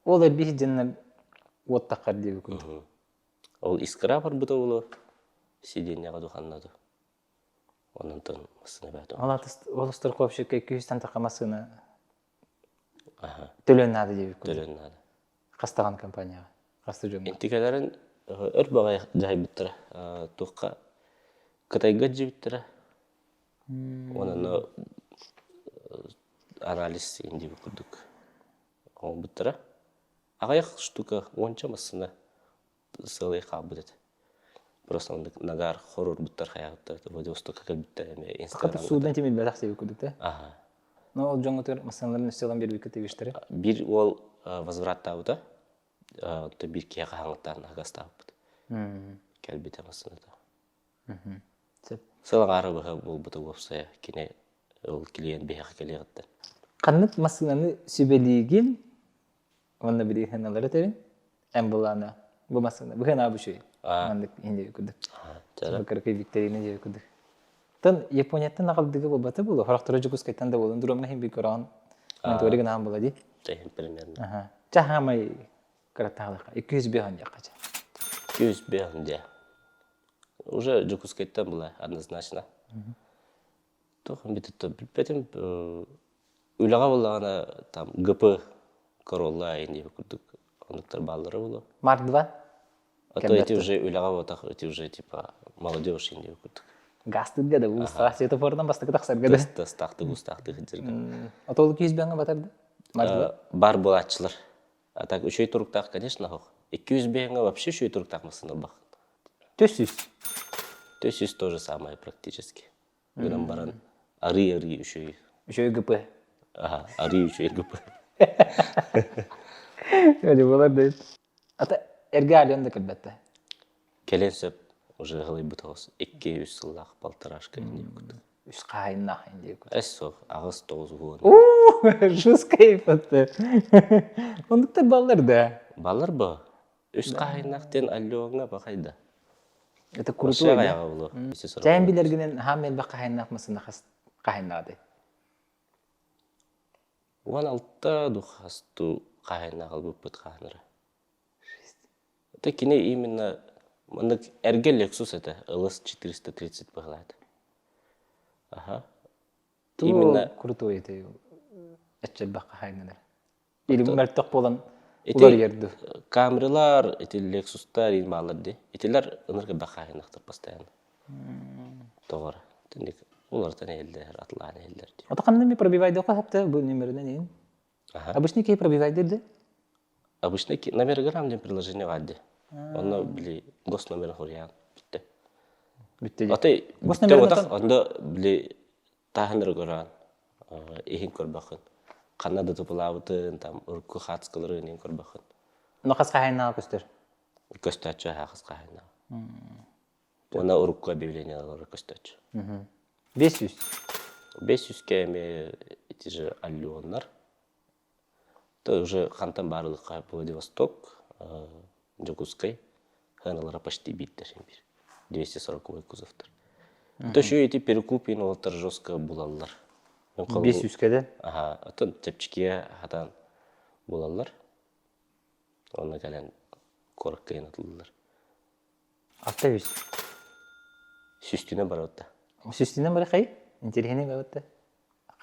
Ол әрбейі жэннер оттақар деп өкілді. Ол искыра бар бұта олы, сиденияға дұқаннады. Онын тұн мысыны бәді. Ол страховщикке 200 таққа масыны төленнады деп өкілді. Төленнады. Қастаған компанияға. Қасты жөмі. Интекаларын өр бағай жай біттірі. Тұққа Қытайға жай біттірі. Оның анализ енді бүкілдік. Ол біттірі. Ағаяқ штука онша масыны сылай қабыдет. Просто нагар хорор бұттар қаяқтар. Владивосток қақыл біттір. Қақыты судан темел бәтақ деп өкілдік, да? Но ол жоңғы төр масынларын үстелан беріп өкілді өштірі? Bir ол возвраттауды, bir кеға қаңыттарын ағастауды. Кәлбет амасыны да. Сылың ары бұға бұл бұты өпсая, кене ол клиент бейіға келеғітті. Қанық масынаны сөбелеген, онына бір иханалары тәбін, әм боланы, бұл масыны, бұған абы шөй. Мандық енді өкілдік. Бұқырқы Викторина де өкілдік. Тан Японияттан ағалдығы бұл баты бұл, хорақтыры жүгіз қайтан да болын, дұрымға хем бек ораған, мәнтуареген ағам болады. Тәйін примерно. Чахамай қараттағылыға, 200 беған жаққа. 200 беған де. Уже жүгіз қайттан бұла, однозначно. Тоқын бетітті білпетім, үйліға болағына ГП Королла енді өкілдік, ондықтар балылары болу. Марк 2? А то эти уже үлага вот эти уже типа молодежь инде күрдүк. Гастыдга да устага светофордан бастык таксарга да. Тастакты густакты хиджерген. Отол 200 беңе батарды. Бар булатчылар. А так үшөй туруктак, конечно, хох. 200 беңе вообще үшөй туруктак масына бак. 400. 400 то же самое практически. Гынан баран ары үшөй. Үшөй ГП. Ага, ары үшөй гып. Öyle болар дейт. Ата эрге ален да келбетте. Келен сөп уже гылый бутагыс 200 сыллах полторашка инде күрдүк. Үс кайынна инде. Эссо агыс 9 гон. Жус кайфатты. Ондукта балдар да. Балар бу. Үс кайнактен аллоңа бакайда. Это круто. Крутой, да. Тәйін білергенен хамел бақ қайынақ мысына қайынады. 16 духасту кайнагыл бүппүт кайныры. Это кине именно мындык эрге Lexus это LS 430 багылайды. Ага. Именно крутой это. Әтчел бақ қайынады. Или мәрттіқ болан улар ерді. Камералар, эти Lexus-тар илмалар де. Этилер ынырга бақайнақтыр постоянно. Тоғыр. Тендек улардан елдер, атлан елдер. Ата қандай ми пробивайды оқасапты бұл номерінен ең? Обычный кей пробивайды де? Обычный номер грамден приложение вадде. Оны били госномерін хориян. Бітті. Бітті де. Атай, бітті отақ, онда били тағыныр көран. Ехін көрбақын. Қанады тұпылауытын, там ұрқы қатсқылырын ең көрбақын. Оны қас қайыннаға көстер? Көстәтші қас қайыннаға. Ona urukku объявлениялары көстөчү. 500. 500-ке эми эти же аллиондар. То уже кантан барлыкка Владивосток, Жокускай, ханалары почти биттер. 240 кузовтар. То еще эти перекупин олар жестко булалар. 500-ке де? Ага, атын тепчикке хатан булалар. Оны кален кораккайын атылдылар. Автовиз. Süstüne баратта. Süstüne бары қай? Интерхене баратта.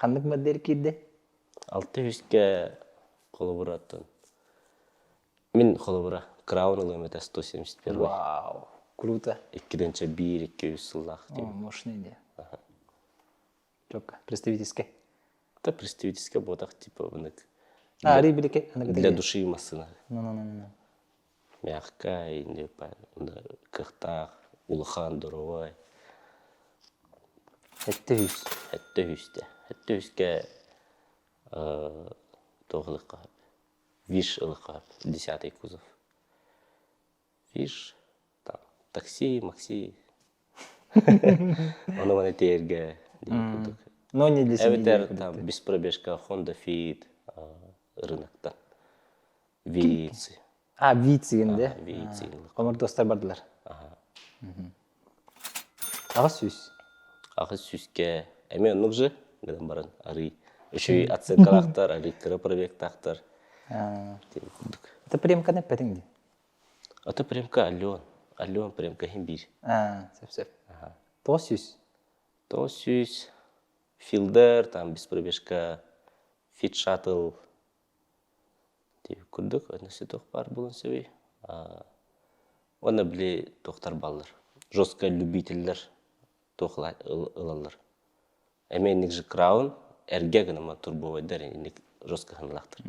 Қандық маддер кейді? 600-ке қолы бұраттын. Мен қолы бұра. Краун ылым 171. Вау, круто. 2-ден 1-200 сыллақ. Мощный де. Çok представительский. Это представительский ботақ типа вынық. Рибелеке. Для души масына. Ну. Мягкая, кықтақ, улыхан, дұровай. 700. 700-те. 700-ке тоғылық қап. Виш ылық қап. 10-й кузов. Виш, там, такси, макси. Оны маны терге. Но не для себя. Әвітер, там, без пробежка, Honda Fit, рынақтан. Вицы. Вицы енді. Вицы. Қомыр достар бардылар. Ағыз 100. Ағыз 100-ке. Әме ұнық жы, гыдан барын, ары. Үші оценкалақтар, ары кірі пробектақтар. Это премка не пәріңді? Это премка Аллион. Аллион премка химбир. Сәп-сәп. 900. 900. Филдер, там, без пробежка. Fit Shuttle. Күрдік, өтінісі тоқ бар болын сөй. Оны біле тоқтар балылар. Жестко любительдер тоқ ылалар. Әмен нек жы краун, әрге гынама турбовайдар, нек жестко хынлақтыр.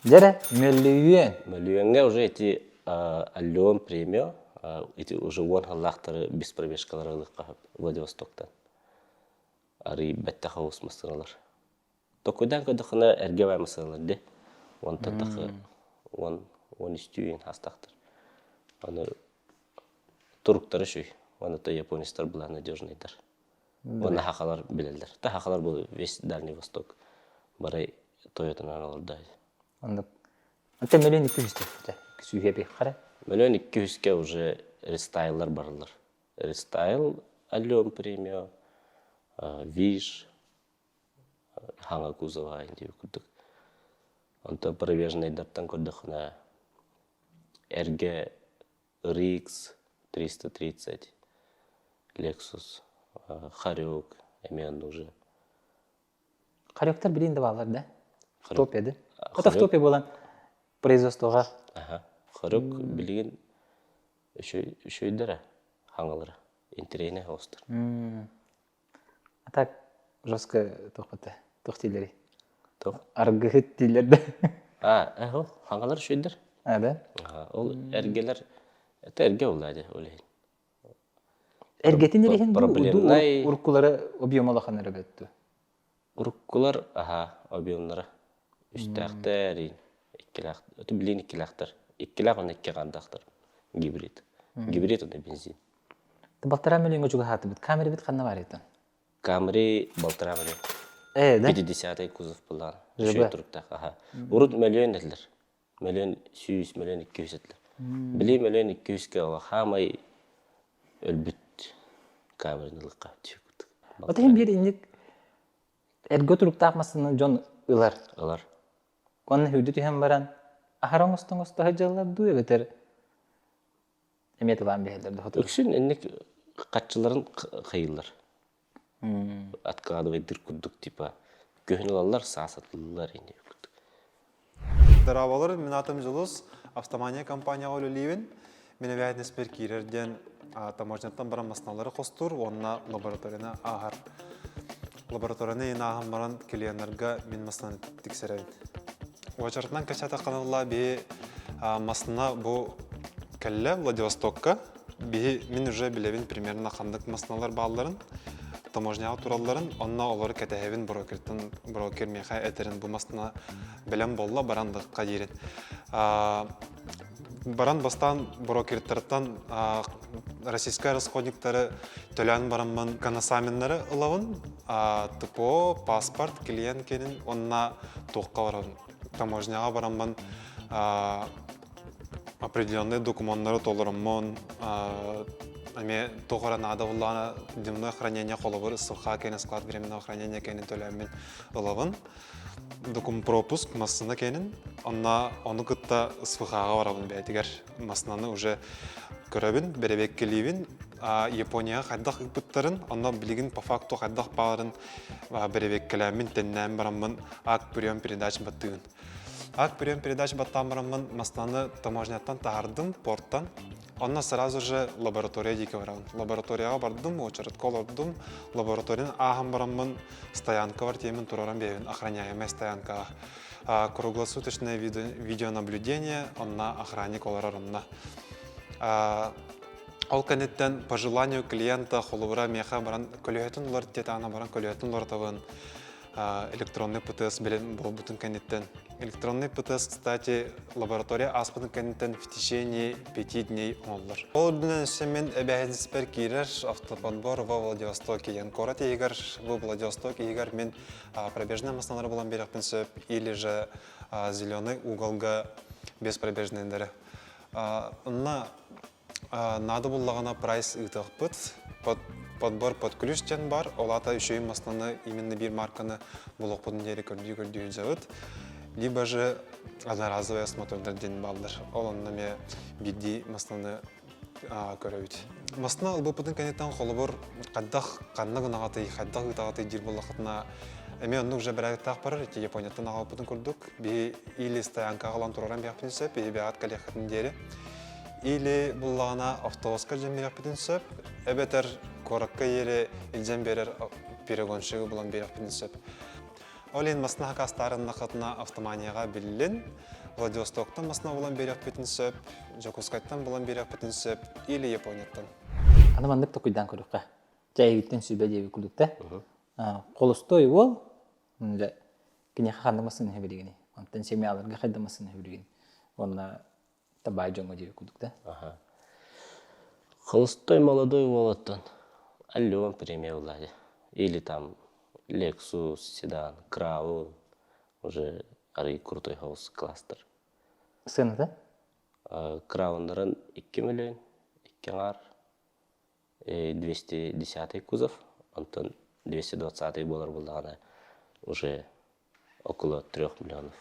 Дәрі, мөллүйен. Мөллүйенге уже эти Аллион премио, эти уже он хынлақтары без пробежкалар ылыққа Владивостоктан. Ары бәтті қауыс мысыралар. Токойдан көдіқына әрге бай мысыралар де. Он тадақы, он истюен хастақтыр. Оны туруктары шүй. Оны то японистар была надежныйдар. Оны хақалар білелдер. Та хақалар бұл весь Дальний Восток. Барай Тойотан аналардай. Оны мөллүйен 200. Сүйге бек қара? Мөллүйен 200-ке уже рестайлар барылар. Рестайл, Аллион премио, Виш, Ханга кузова индеу күрдік. Онта пробежный даптан көрдіқына RG RX 330, Lexus, Харек, әмен уже. Харектар білейінді балар, да? Втопия, да? Это втопия болан производствоға. Харек білген үшөйдері, хаңылары, интерейне остыр. А так жестко тохпата, тохтилери. Тоқ. Аргыхыт дилерде. Ол хаңылар үшөйдер. Да? Ол әргелер, это әрге олайды, олайын. Эргетин элехин Проблемнай- уркулары объемолахан эребетту. Уруккулар, объемнары. Үстәқтер, өті білейін иккілақтар. Иккілақ оны икке қандақтар. Гибрид. Гибрид оны бензин. Балтара миллионга жуга хаты бит. Камера бит канна бар екен. Камри балтыра миллион. Да? 50-й кузов бұлан. Жабы. Үшөй тұрыптақ. Урут миллион әділер. Миллион 100, миллион 200 әділер. Білей миллион 200-ке оға хамай өлбіт камерін ылыққа түйікті. Отайын бир индик эрго туруктак масына жон ылар. Олар. Конны хүдү тиһәм баран. Ахароңостон осто хаҗаллар дуя бетер. Эмет лам бехелдер дә хатыр. Өксін әннек қатшыларын қайылар. Откладывай дыр күддік типа. Көхін алалар, сасатылылар енді. Дарабалар, мен атым Жылус, автомания компания олюливен. Мен әбәйтін спер кейрерден таможнеттан баран масналары қостур, онына лабораторияна ағар. Лабораторияна ең ағын баран келиянларға мен маснаны тексерәйін. Уачартынан кәчәті қанылла бе масына бұл кәлі Владивостокка. Мен уже білевін примерно қандық масналар бағаларын, таможняға туралларын, онына олары кәтәхевін брокер меха әтерін бұл масына білем болла барандыққа дейрін. Баран бастан брокерттарттан российская расходниктары төлән баранман канасаменнары ылавын, ТПО, паспорт, клиент кенін, онына тоққа баран. Таможняға баранман определенные документтары толырымын, аме тоғыра нада ұлланы дневное хранение қолыбыр, сылға кені склад временного хранения кені төләмен ылавын. Пропуск масына кенін, оны күтті сылғаға барабын бәйтігер. Масынаны уже көрәбін, бәребек келейбін. Японияға қайдақ үкбіттарын, онна білігін по факту қайдақ бағарын бәребек келәмін, тәннәм барамын, ақ прием передач баттығын. Ақ прием передач баттан барамын, масынаны таможняттан тағардым, порттан. Онна сразу же лаборатория дейкі барамын. Лабораторияға бардым, очередка олардым. Лабораторияның ағын барамын, стоянка бар теймін, тұрарам бейбін, охраняемая стоянка. Круглосуточное видеонаблюдение, онна охранник оларарымна. Ол кәнеттен по желанию клиента холубыра меха баран көлөтін олар тетана баран көлөтін олар табын. Электронный ПТС білен бұл бұтын кәнеттен. Электронный ПТС, кстати, лаборатория аспытын кәнеттен в течение 5 дней олар. Ол дүнен үшемен әбәйінспер кейрер автоподбор во Владивостоке. Янкора тейгер в Владивостоке егер мен пробежный масналары болан берек пінсіп, или же зеленый уголга без пробежный дәрі. Нады болағына прайс ұйтық бұд. Подбор под ключтен бар, олата үшеуін маснаны именно бір марканы болық бұдын дері көрді жауыд. Либо же одноразовый осмотрдар ден балдар. Ол оннаме бидді маснаны көрөйд. Масна ұлбы бұдын кәнеттен қолы бұр қаддақ қаннығын ағаты, қаддақ ұйтағаты дер болақытына әме онны уже бір ағыттақ барыр, Японияттан ағал бұдын көрдік. Бе или стоянка ғалан тұраран бияқ пенсіп, бе беғат кәлеқатын дері. Или бұллағына автобусқа жембеяқ бітінсіп, әбетер коракка ері илжен берер перегоншығы бұлан береқ бітінсіп. Олен масына қастарын нақытына автоманияға білілін, Владивостоктан масына бұлан береқ бітінсіп, Жокускайттан бұлан береқ бітінсіп, или Японияттан. Анамандық токуйдан көріққа. Жайвиттен сүйбе дейбі күлікті. Қолыстой ол, кене қақандымасын әбелігіне. Онтан семьяларға қайдамасын әбелігіне. Онна табай жоңға дейбі күлікті. Холостой молодой волоттан. Аллион премия улады. Или там Lexus, седан, Краун. Уже арый крутой хаус кластер. Сыны, да? Краундарын 2 миллион, 2 ар. 210 кузов. Антон 220 болар булдағана. Уже около 3 миллионов.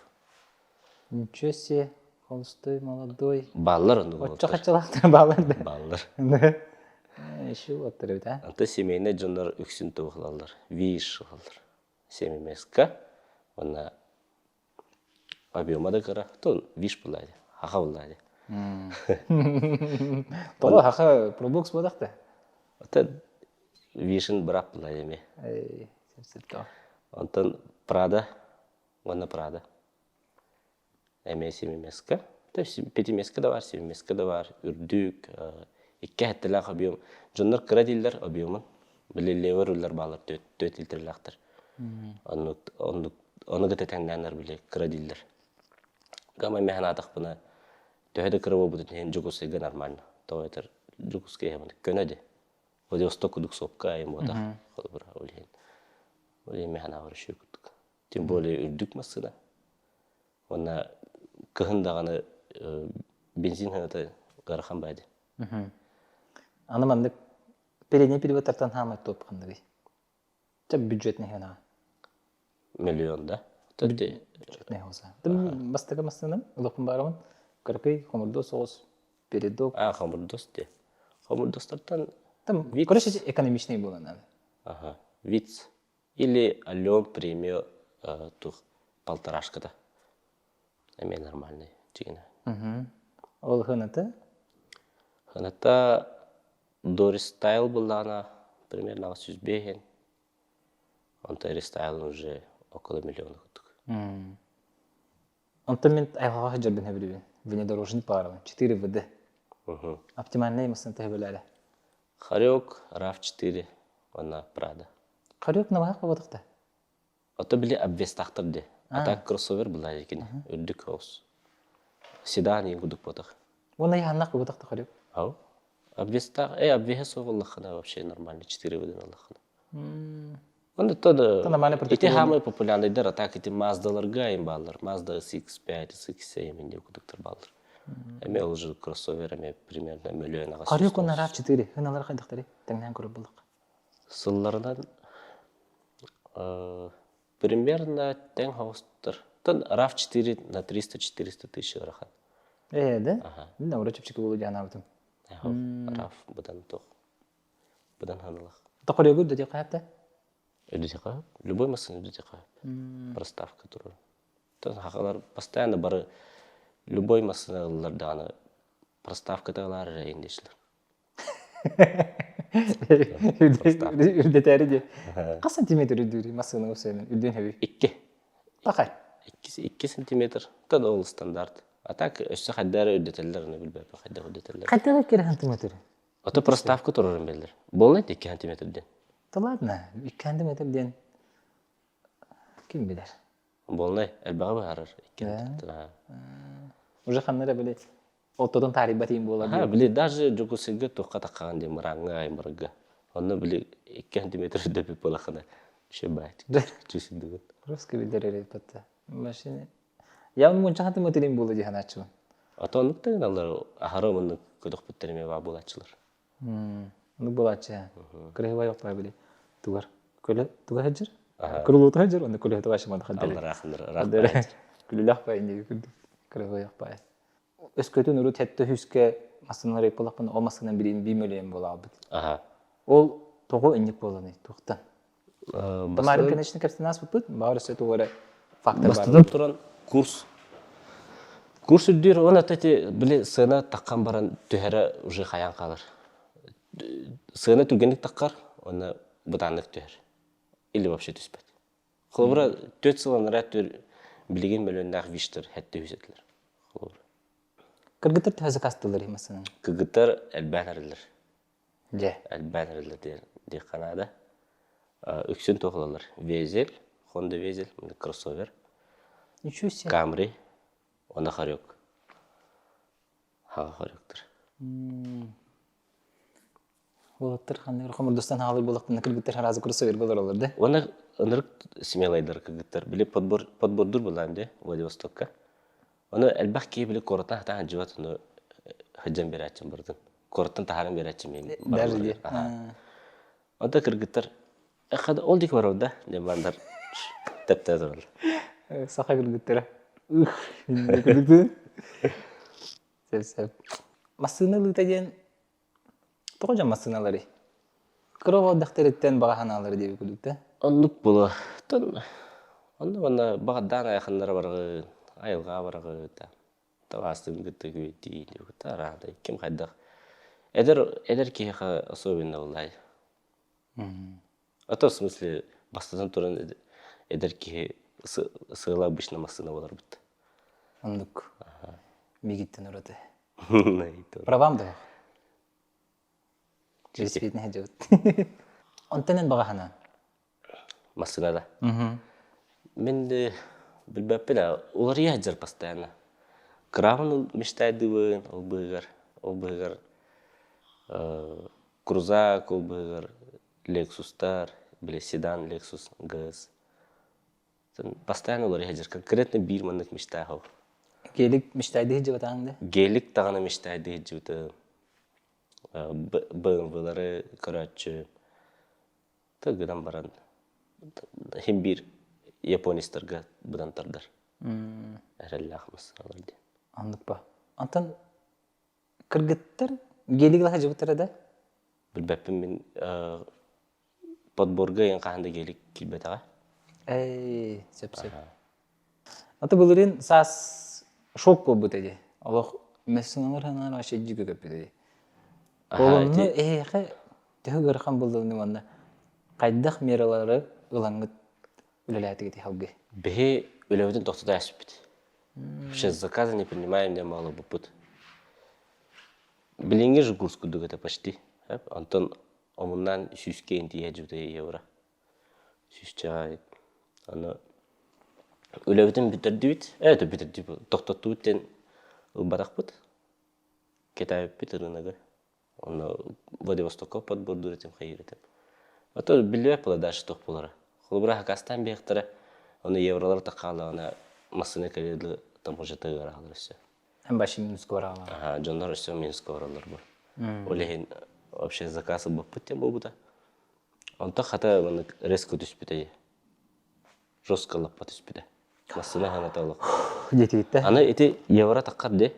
Ничего себе, холостой, молодой. Баллар онды болот. Очо-қачалақтар баллар, да? Баллар. Еще оттырып, да? Анта семейне жондар үксін тоғылалар. Виш ғалар. Семеймесқа. Она объемады қыра. Тон виш бұлайды. Аға бұлайды. Тоғы хақа пробокс бодақта. Ота вишен брап была еме. Сепсепті. Онтон Прада, оны Прада. Эме семимеска. То есть пятимеска да бар, семимеска да бар, үрдүк, икке хаттылах объем. Жоннор кыра дилдер объемын. Билелевер улар балар төт илтерлахтар. Оны гыты тәңнәнер биле кыра дилдер. Гама механатах бына төһәдә кыра бу бүтән жугусыга нормально. Тойтер жугуска ямын көнәде. Владивосток кудук сопка емота. Холбра улен. Улен механа бар шүкүтүк. Тем более үрдүк масына. Она кыһындаганы бензин ханаты гархан байды. Аны мандык передний переводтартан хамай топ кандыгы. Ча бюджет не хана. Миллион да. Төтте Бюджет не хоса. Тым бастыга масынан улукун барамын. Кыркый комурдо соус передок. хамурдос те. Хамурдостартан Там короче экономичный болан аны. ага, виц или аллон премио тух полторашкада. Эме нормальный тигина. Ол хынаты Ханата Дорис Стайл была она примерно 800 беген. Он-то рестайл уже около миллиона. Онтан мен айхаға хыджар бен хабирибин. Внедорожный парован. 4 ВД. Оптимальный масын тәхбеләлі. Харек, RAV4, она Прада. Қарек намағақ бабадықта? Это были обвестахтарды. А так кроссовер была екен. Үрдік хаус. Седан енгудық потах. Оны яғаннақ бабадықта қарек? Ау? Обвестах, обвесов Аллахана вообще нормально. 4 выдан Аллахана. Он это нормально эти самые популярные дара, так эти Mazda-ларга им баллар. Mazda CX-5, CX-7 инде кудуктар баллар. Эме уже кроссоверами примерно миллион ағасы. Қарек оны RAV4. Хыналар қайдықтары? Тәңнен көріп болдық. Сылларынан примерно тең хаустар. Тон RAV4 на 300-400 тысяч рахан. Да? Ага. Мен аура чөпчікі болу жана бітім. RAV бұдан тоқ. Бұдан ханылақ. Тақырегі өдді де қайапты? Өдете қайып? Любой машина өдете қайып. Проставка тұрыр. Тон хақалар постоянно бары любой машиналарда проставка тағылар рейіндешілер. Үрдетәрі де. Қа сантиметр үрдері масыны өсемін? Үрден әбі? 2. Тақай? 2 сантиметр. Тон ол стандарт. А так өсі қайдары үрдетелер, білбәпі қайда үрдетелер. Қайдағы кері сантиметр? Ото проставка тұрырын белдер. Болнайды 2 сантиметрден. Да ладно, 2 сантиметрден. Кім білер? Болнай, әлбағы бағарыр. 2 сантиметр. Уже қаннары білет. Оттодан тарих батейін болады. Ха, біле, даже жүгісігі тоққа таққан де мұраңға, аймырға. Оны біле 2 сантиметр дөпіп болақына. Ше бәйті. Чүсіндігі. Русский білдер әрі патта. Машина. Явын мұнша сантиметрін болды деген атшылы. Ата онықтығын алар, ахары мұны көдіқ бүттеріме ба болатшылар. Оны болатшы. Күрегі бай біле. Туғар. Көлі туға әджір? Күрілі тұға әджір, оны күрегі тұға шымады қаддері. Аллар ақындар. Күлі лақ бай, неге күлді. Күрегі бай. Өскөтін ұры тәтті хүске масынлар ек болақпын, о масынан бірін 1 миллион бола албыд. Ол тоғы үннік боланы, туқтан. Тамарын конечный кәпсін ас бұппыд, бағыр өсі туғары фактор бар. Бастыдан тұран курс. Курс үддер, оны тәте біле сына таққан баран түйәрі уже қаян қалыр. Сына түгенік таққар, оны бұданлық түйер. Или вообще түспәді. Құлыбыра 4 сылан рәт білеген миллионнақ виштер хәтті хүсетілер. Кыргыттар тәзі қастылар емесінің? Кыргыттар әлбән әрілер. Же? Әлбән әрілер де қанада. Үксін тоқылалар. Везел, Honda Везел, кроссовер. Ничего себе. Камри, оны қарек. Хаға қаректір. Олаттар қандай қомырдыстан ағылы болақтың кыргыттар разы кроссовер болар олар, да? Оны ынырық смелайдар кыргыттар. Біле подбордур болайым де, Владивостокка. Оны әлбәқ кей біле коротан хатаған жуат, оны хыджан бері әтчім бұрдың. Коротан тахарын бері әтчім мен. Даже де? Онда кыргыттар, әқады ол дейк бар олда, демандар тәпті әзір ол. Сақа кыргыттара. Кыргытты? Сәп-сәп. Масыны лыта ден, тоғажан масыналары. Кырығы дақтареттен бағахан алары деп күлікті? Онлық болу. Онда бағадан аяқындары барғы, айылға барғы. Тавастын гытты гүйти деп тарады. Ким хайдах. Эдер киха особенно улай. А то в смысле бастадан туран эдер ки сыла обычно массына болар бит. Ондук. Мигиттен ураты. Найто. Правам да. Велосипедне хажабыт. Онтенен багахана. Массынада. Мен де билбеппен, улар яжар постоянно. Крамын мечтайды бын, ол быгар. Крузак, ол быгар. Лексустар, биле седан, Лексус, ГС. Постоянно улар яжар. Конкретно бир мандык мечтай хау. Келик мечтайды хажабатаңды. Гелик тағаны мечтайды хажабыты. БМВлары, короче. Тыгыдан баран. Хем бир японистарға бұдан тардар. Әрәлі ақмыз аларды. Андык ба. Антан кыргыттар гелиглах хажабыттар да? Білбәппін мен подборға ең қағында гелик келбет аға. Сеп. Аты бұлырын сас шок бол бұт әде. Аллах мәсіңалар ханар ашы жүгі көп әде. Олымны әйқі төхі ғырқан бұлдығыны ванда қайдақ мералары ұлаңғыт үлеләті кеті халғы. Бе үләудің тоқтыда әсіп біт. Сейчас заказы не принимаем, не мало бұпыт. Білінге же курс күдігіті почти. Антон омыннан сүйске интия жүді евро. Сүйсчаға. Үләудің бітерді біт. Әйті бітерді біт. Тоқтатты біттен ұлбадақ бұт. Кетайып біт ұрынығы. Оны Владивостокқа подбор дүретім қайыр етім. Ото білбәп бұла дашы тоқ болары. Құлбыра хақастан бейқтірі. Оны евролар таққалы, оны масыны кәледі таможеті ғарағылар өсі. Әм башын Минск барағалар. Джондар өсі Минск баралар бар. Олеген вообще заказы бұл бүттен бұл бұда. Онта қата резко түспеді. Жостқа лаппа түспеді. Масыны ғанаталық. Деті кетті? Аны еті евро таққарды.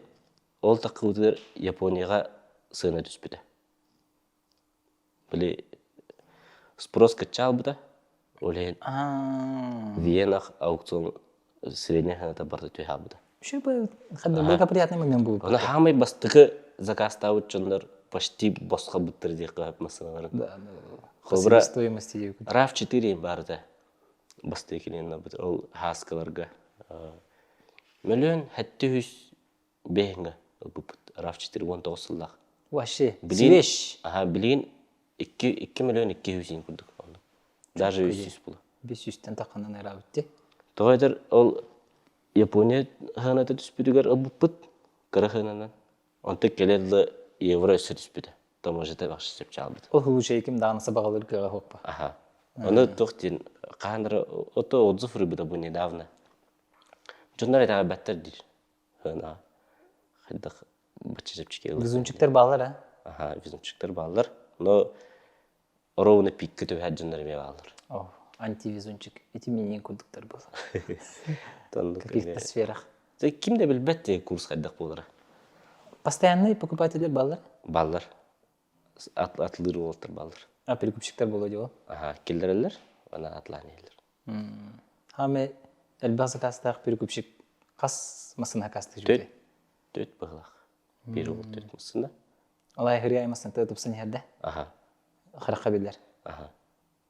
Ол таққы өтілер Японияға сына түспеді. Білі спрос качал бұда. Олеген Венах аукцион средний ғаната барды төй хал бұда. Что бы, был приятный момент был. Оны хамай бастығы заказта өтчондар почти босқа бұттыр дей қағып масыналарын. Да. Құлбыра Стоимости еу. RAV4 барды басты екенен бұд. Ол хаскаларға. Миллион хәтті хүс бейінгі бұд. RAV4 19 сыллақ. Вообще, свеж. Білген 2 миллион 200 күрдік. Даже 500 бұла. 500-тен таққандан әра өтті. Тоғайдар ол Япония ғанаты түспедігер ұлбұт қыры ғанынан. Онты келерлі евро өсі түспеді. Таможеті бақшы сеп чалбыды. Ол хулуша екім дағынысы бағалыр кіға хоқпа. Оны тоқтен қағандары ото отзыв рыбыда бұл недавно. Жондар айтаға бәттер дейір. Ғана қайдақ бәтші жепчіке ұлы. Везунчиктер балар, а? Везунчиктер балар. Но ровно пиккі төбі жондар ме балар. Антивезунчик. Эти менен күрдіктер бол. В каких-то сферах. Ким де білбәтте курс қайдақ болары? Постоянный покупателер балар? Балар. Атылыр олтыр балар. Перекупщиктер болу деп ол? Келдерелер, ана атлан елер. Хаме әлбәқ закастақ перекупщик қас масына касты жүбе? Төт бұғылақ. Бері ол төт масына. Олай ғырия аймасына тұтыпсын ерді? Қыраққа белдер?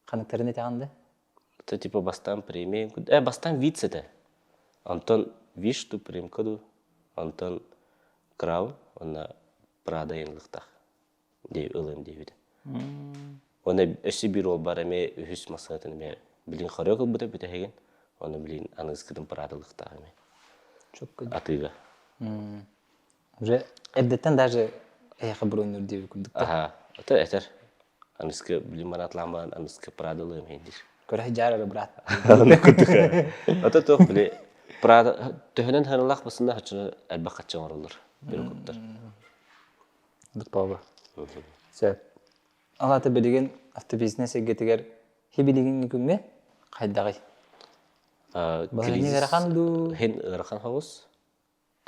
Қанықтарын еті ағанды? Это типа бастан премием. Бастан виц это. Антон Вишту премкаду. Антон Крау. Она Прада енлықтақ. Дей ылым дейбіді. Оны өсі бір ол бар әме үхіс масығатын әме білін қарек ұлбыда бүті әген. Оны білін аңызқыдың Прадалықтақ әме. Атыға. Уже әбдеттен даже әйқы бір ойныр дейбі күрдікті. Это әтер. Аңызқы білін маратланбаған аңызқы Прадалы әмейдір. Көрі жарары брат. Ата тоқ біле төхінен ханылақ басында хачыны әлбақ қатчан орылыр. Бір көптір. Бұтпауы. Сөп. Алаты білеген автобизнес егетігер хебелеген күнге қайдағай? Баланы ғарақан ду? Хен ғарақан хауыз.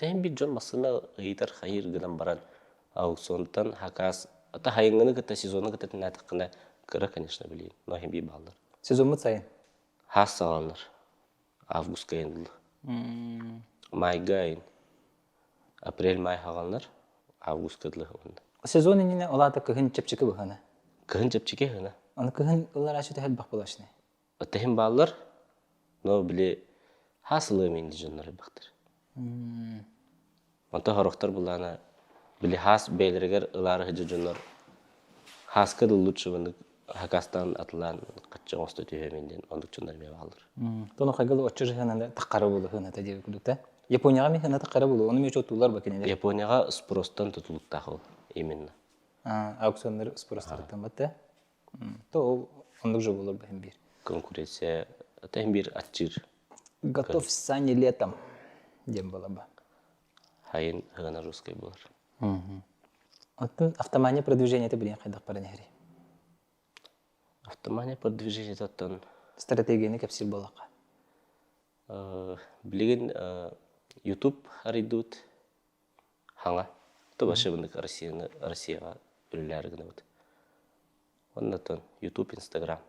Тәйін бір жон масына ғитар қайыр ғынан баран. Аукционтан хакас. Ата хайыңғыны күтті, сезоны күттетін әтіққына кірі, конечно, білейін. Но хен бей балдар. Сезон мұт сайын? Хас сағалар. Августқа енділі. Майға ең. Апрель-май хагалнар, август кыдлы хымында. Сезон инне олата кыһын чепчеке быһана. Кыһын чепчеке хына. Аны кыһын ылар ачы тәһәл бак булашны. Тәһим баллар, но биле хасылы менди жоннар бактыр. Онта хорохтар булана биле хас бейлергер ылары хыжы жоннар. Хаска да лучше бандык Хакастан атлан качча осто түйеменден ондук жоннар ме баллар. Тону кайгыл оччы хананда таққары болу хына та деп күлүктә. Японияга мен хына таққары болу. Оны мечо тулар бакенелер. Японияга спростан тутулуктак ул именно. Аукционнар спростардан батта. То ондук жо болор бахим бир. Конкуренция тәһим бир атчыр. Готов сани летом. Дем была бы. Хайын хына русский булар. Оттон автомания продвижение это билен кайдак баранери. Автомания продвижение таттан Стратегияны кепсил болака. билеген YouTube аридут хаңа. То башы бындык Россияга үлеләр генә бит. Оннан YouTube, Instagram.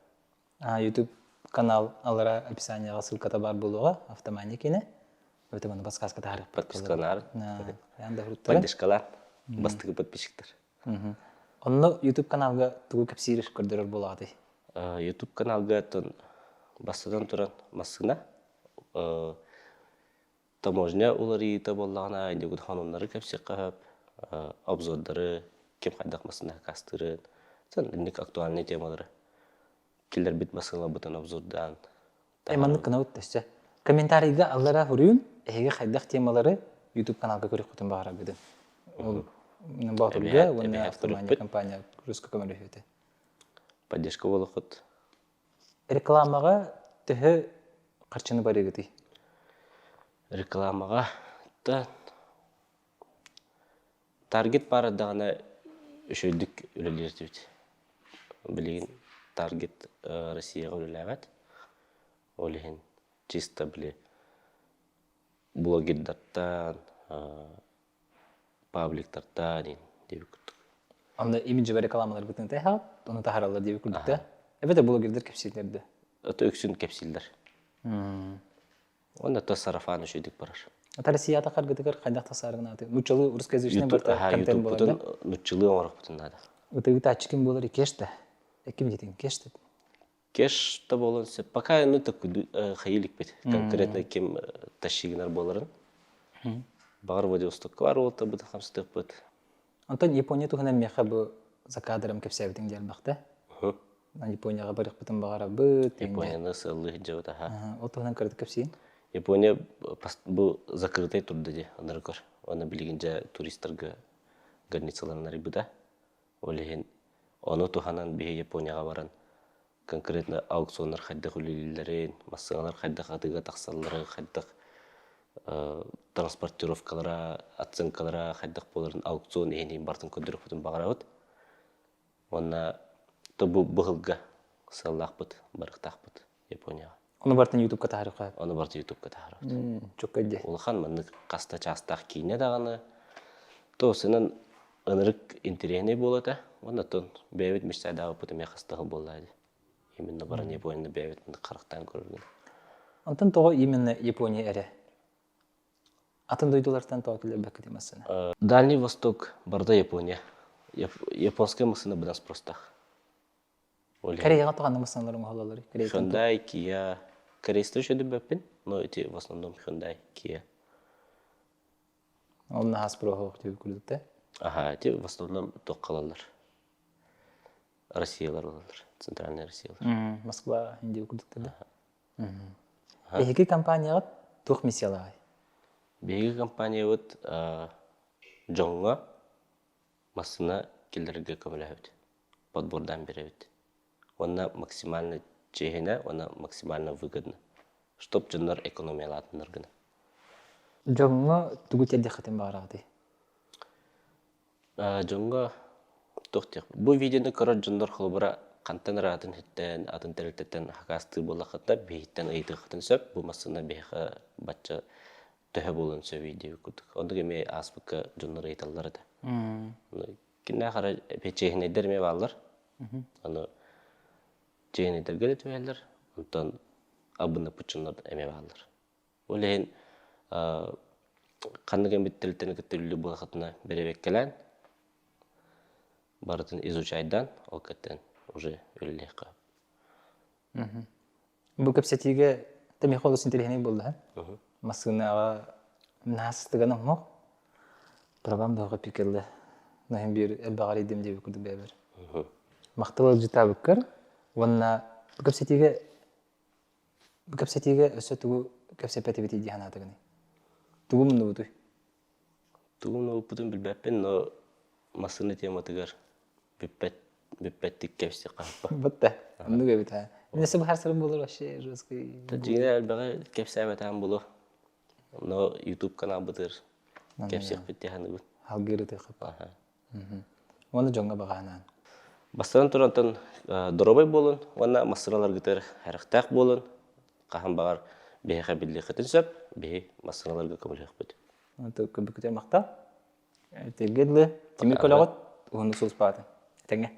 YouTube канал алара описанияга ссылката бар болуга автомания кине. Это мана подсказка тарих. Подпискалар, Янда хуттар. поддержкалар, бастыгы подписчиктер. Онно YouTube каналга тугу кепсириш көрдөрөр болады. YouTube каналга бастыдан туран масына таможня улары та боллагана инде гүд ханымнары кепсик кап обзордары кем кайдак масына кастырын. Сан ник актуальный темалары. Киллер бит басыла бутан обзордан. Тайманны кына өттөсө. Комментарийга аллара хурюн эге кайдак темалары YouTube каналга көрүп кутун багара бидин. Ол батырга уна автомания компания русская коммерция. Поддержка болохот. Рекламага төһө карчыны бар егети. Рекламага та таргет бары дагана өшөйдүк үлелердибит. Билген таргет Россияга үлеләбәт. Олehen чисто биле блогерлардан, пабликтардан деп күттүк. Анда имиджи бар рекламалар бүтүн тәһәт, оны тахаралар деп күттүк. Эбете блогерлер кепсилерди. Это өксүн кепсилдер. Онда та сарафан өшөйдүк барар. Ата Россияда каргыдыгар кайдак тасарыгына аты. Нучалы русскоязычный бар контент болот. YouTube нучылы оңрак бүтүн нада. Өтө тачкин болор кеште. Эким жетин кеште. Кеш та болонса, пока так хайылик бит. Конкретно кем ташигинар боларын. Багыр Владивостоклар болта бит хамстык бит. Антон Япония тугана меха бу за кадрым кепсебитин дияр На Японияга барык бутун багара бит. Японияны сыллы жабыта ха. Отогынан кырды кепсин. Япония бу закрытый турда ди, анаркор. Аны билгенже туристтерге границаларына буда. Олеген оны туханан бе Японияга баран. Конкретно аукционнар хайдак үлелелерин, массалар хайдак атыга таксаллары, хайдак транспортировкалара, оценкалара хайдак боларын аукцион энин бартын көдөрүп бутун багарабыт. Онна то бу быгылга саллахбыт, барыктакбыт Японияга. Оны бартын YouTube-ка тарыха. Оны барты YouTube-ка тарыха. Чок кәдде. Улхан маны каста частак кийне даганы. То сенен ынырык интерене болата. Онда тон бәйбет мишсайдагы путым яхастагы боллайды. Именно баран Японияны бәйбет мында карактан көргөн. Антон того именно Япония эре. Атын дойдулардан того келе бәкке демесine. Дальний Восток барда Япония. Японская мысына быдан спростах. Кореяга туган мысаналарың халалары. Hyundai, Kia. Корейста өшөдү бәппин, но эти в основном Hyundai, Kia. Онна хас прохок деп күлүктө. Ага, эти в основном токкалалар. Россиялар алалар, центральная Россия. Москва, Индия күлүктө. Эки компанияга тух миссиялар. Беги компания вот жоңга масына келдерге көмөлөбүт. Подбордан беребит. Она максимально чегине, она максимально выгодна. Чтоб жоннор экономиялатындар гына. Жоңго тугу терде хатым барады. Жоңго токтек. Бу видеоны көрөт жоннор холбура кантан ратын хиттен, атын терилтеттен хакасты болакытта бейттен ыйты хатын сөп, бу масына бейха бачча төһө болун сөп видео күтүк. Онда эме аспыкка жоннор ыйталлар да. Кине кара печегине дерме баллар. Аны жене дергеле төһөлөр. Онтон абыны пучундар эме баллар. Олен Қанныген біттіліктені күттілі бұл қытына беребек келен. Барытын изучайдан, ол кәттен уже өлілек қап. Бұл көпсетіге тәмей қолы синтерхеней болды, масынаға насыстығаны мұқ. Проблем доға пикерлі. Нахим бір әлбағар едем деп күрді бәбір. Мақтылы жыта бүккір. Онына бұл көпсетіге өсі тұғу көпсепеті беті дейін атығыны. Тұғу мұны бұтой? Тұғу мұны бұтын білбәппен, но масыны тематығыр бүппәттік кәпсі қаппа. Бұтта, мұны көбіт. Несі бұл харсырым болыр вообще жөзгі? Жеңіне әлбәғі кәпсі әбәтән болу. Но YouTube канал бұтыр кәпсі қпетті ханы бұт. Алгыры тұқып. Оны жоңға бағанан. Бастан тұрантын дұрабай болын, оны масыналар күтір әріқтақ болын, қахан бағар бейіға білді қытын сөп, бейі масыналарға көмілік бұд. Оны көбі күтер мақтал. Тергелі, темір көліғыт, оны сұлыс бағатын. Тәңе.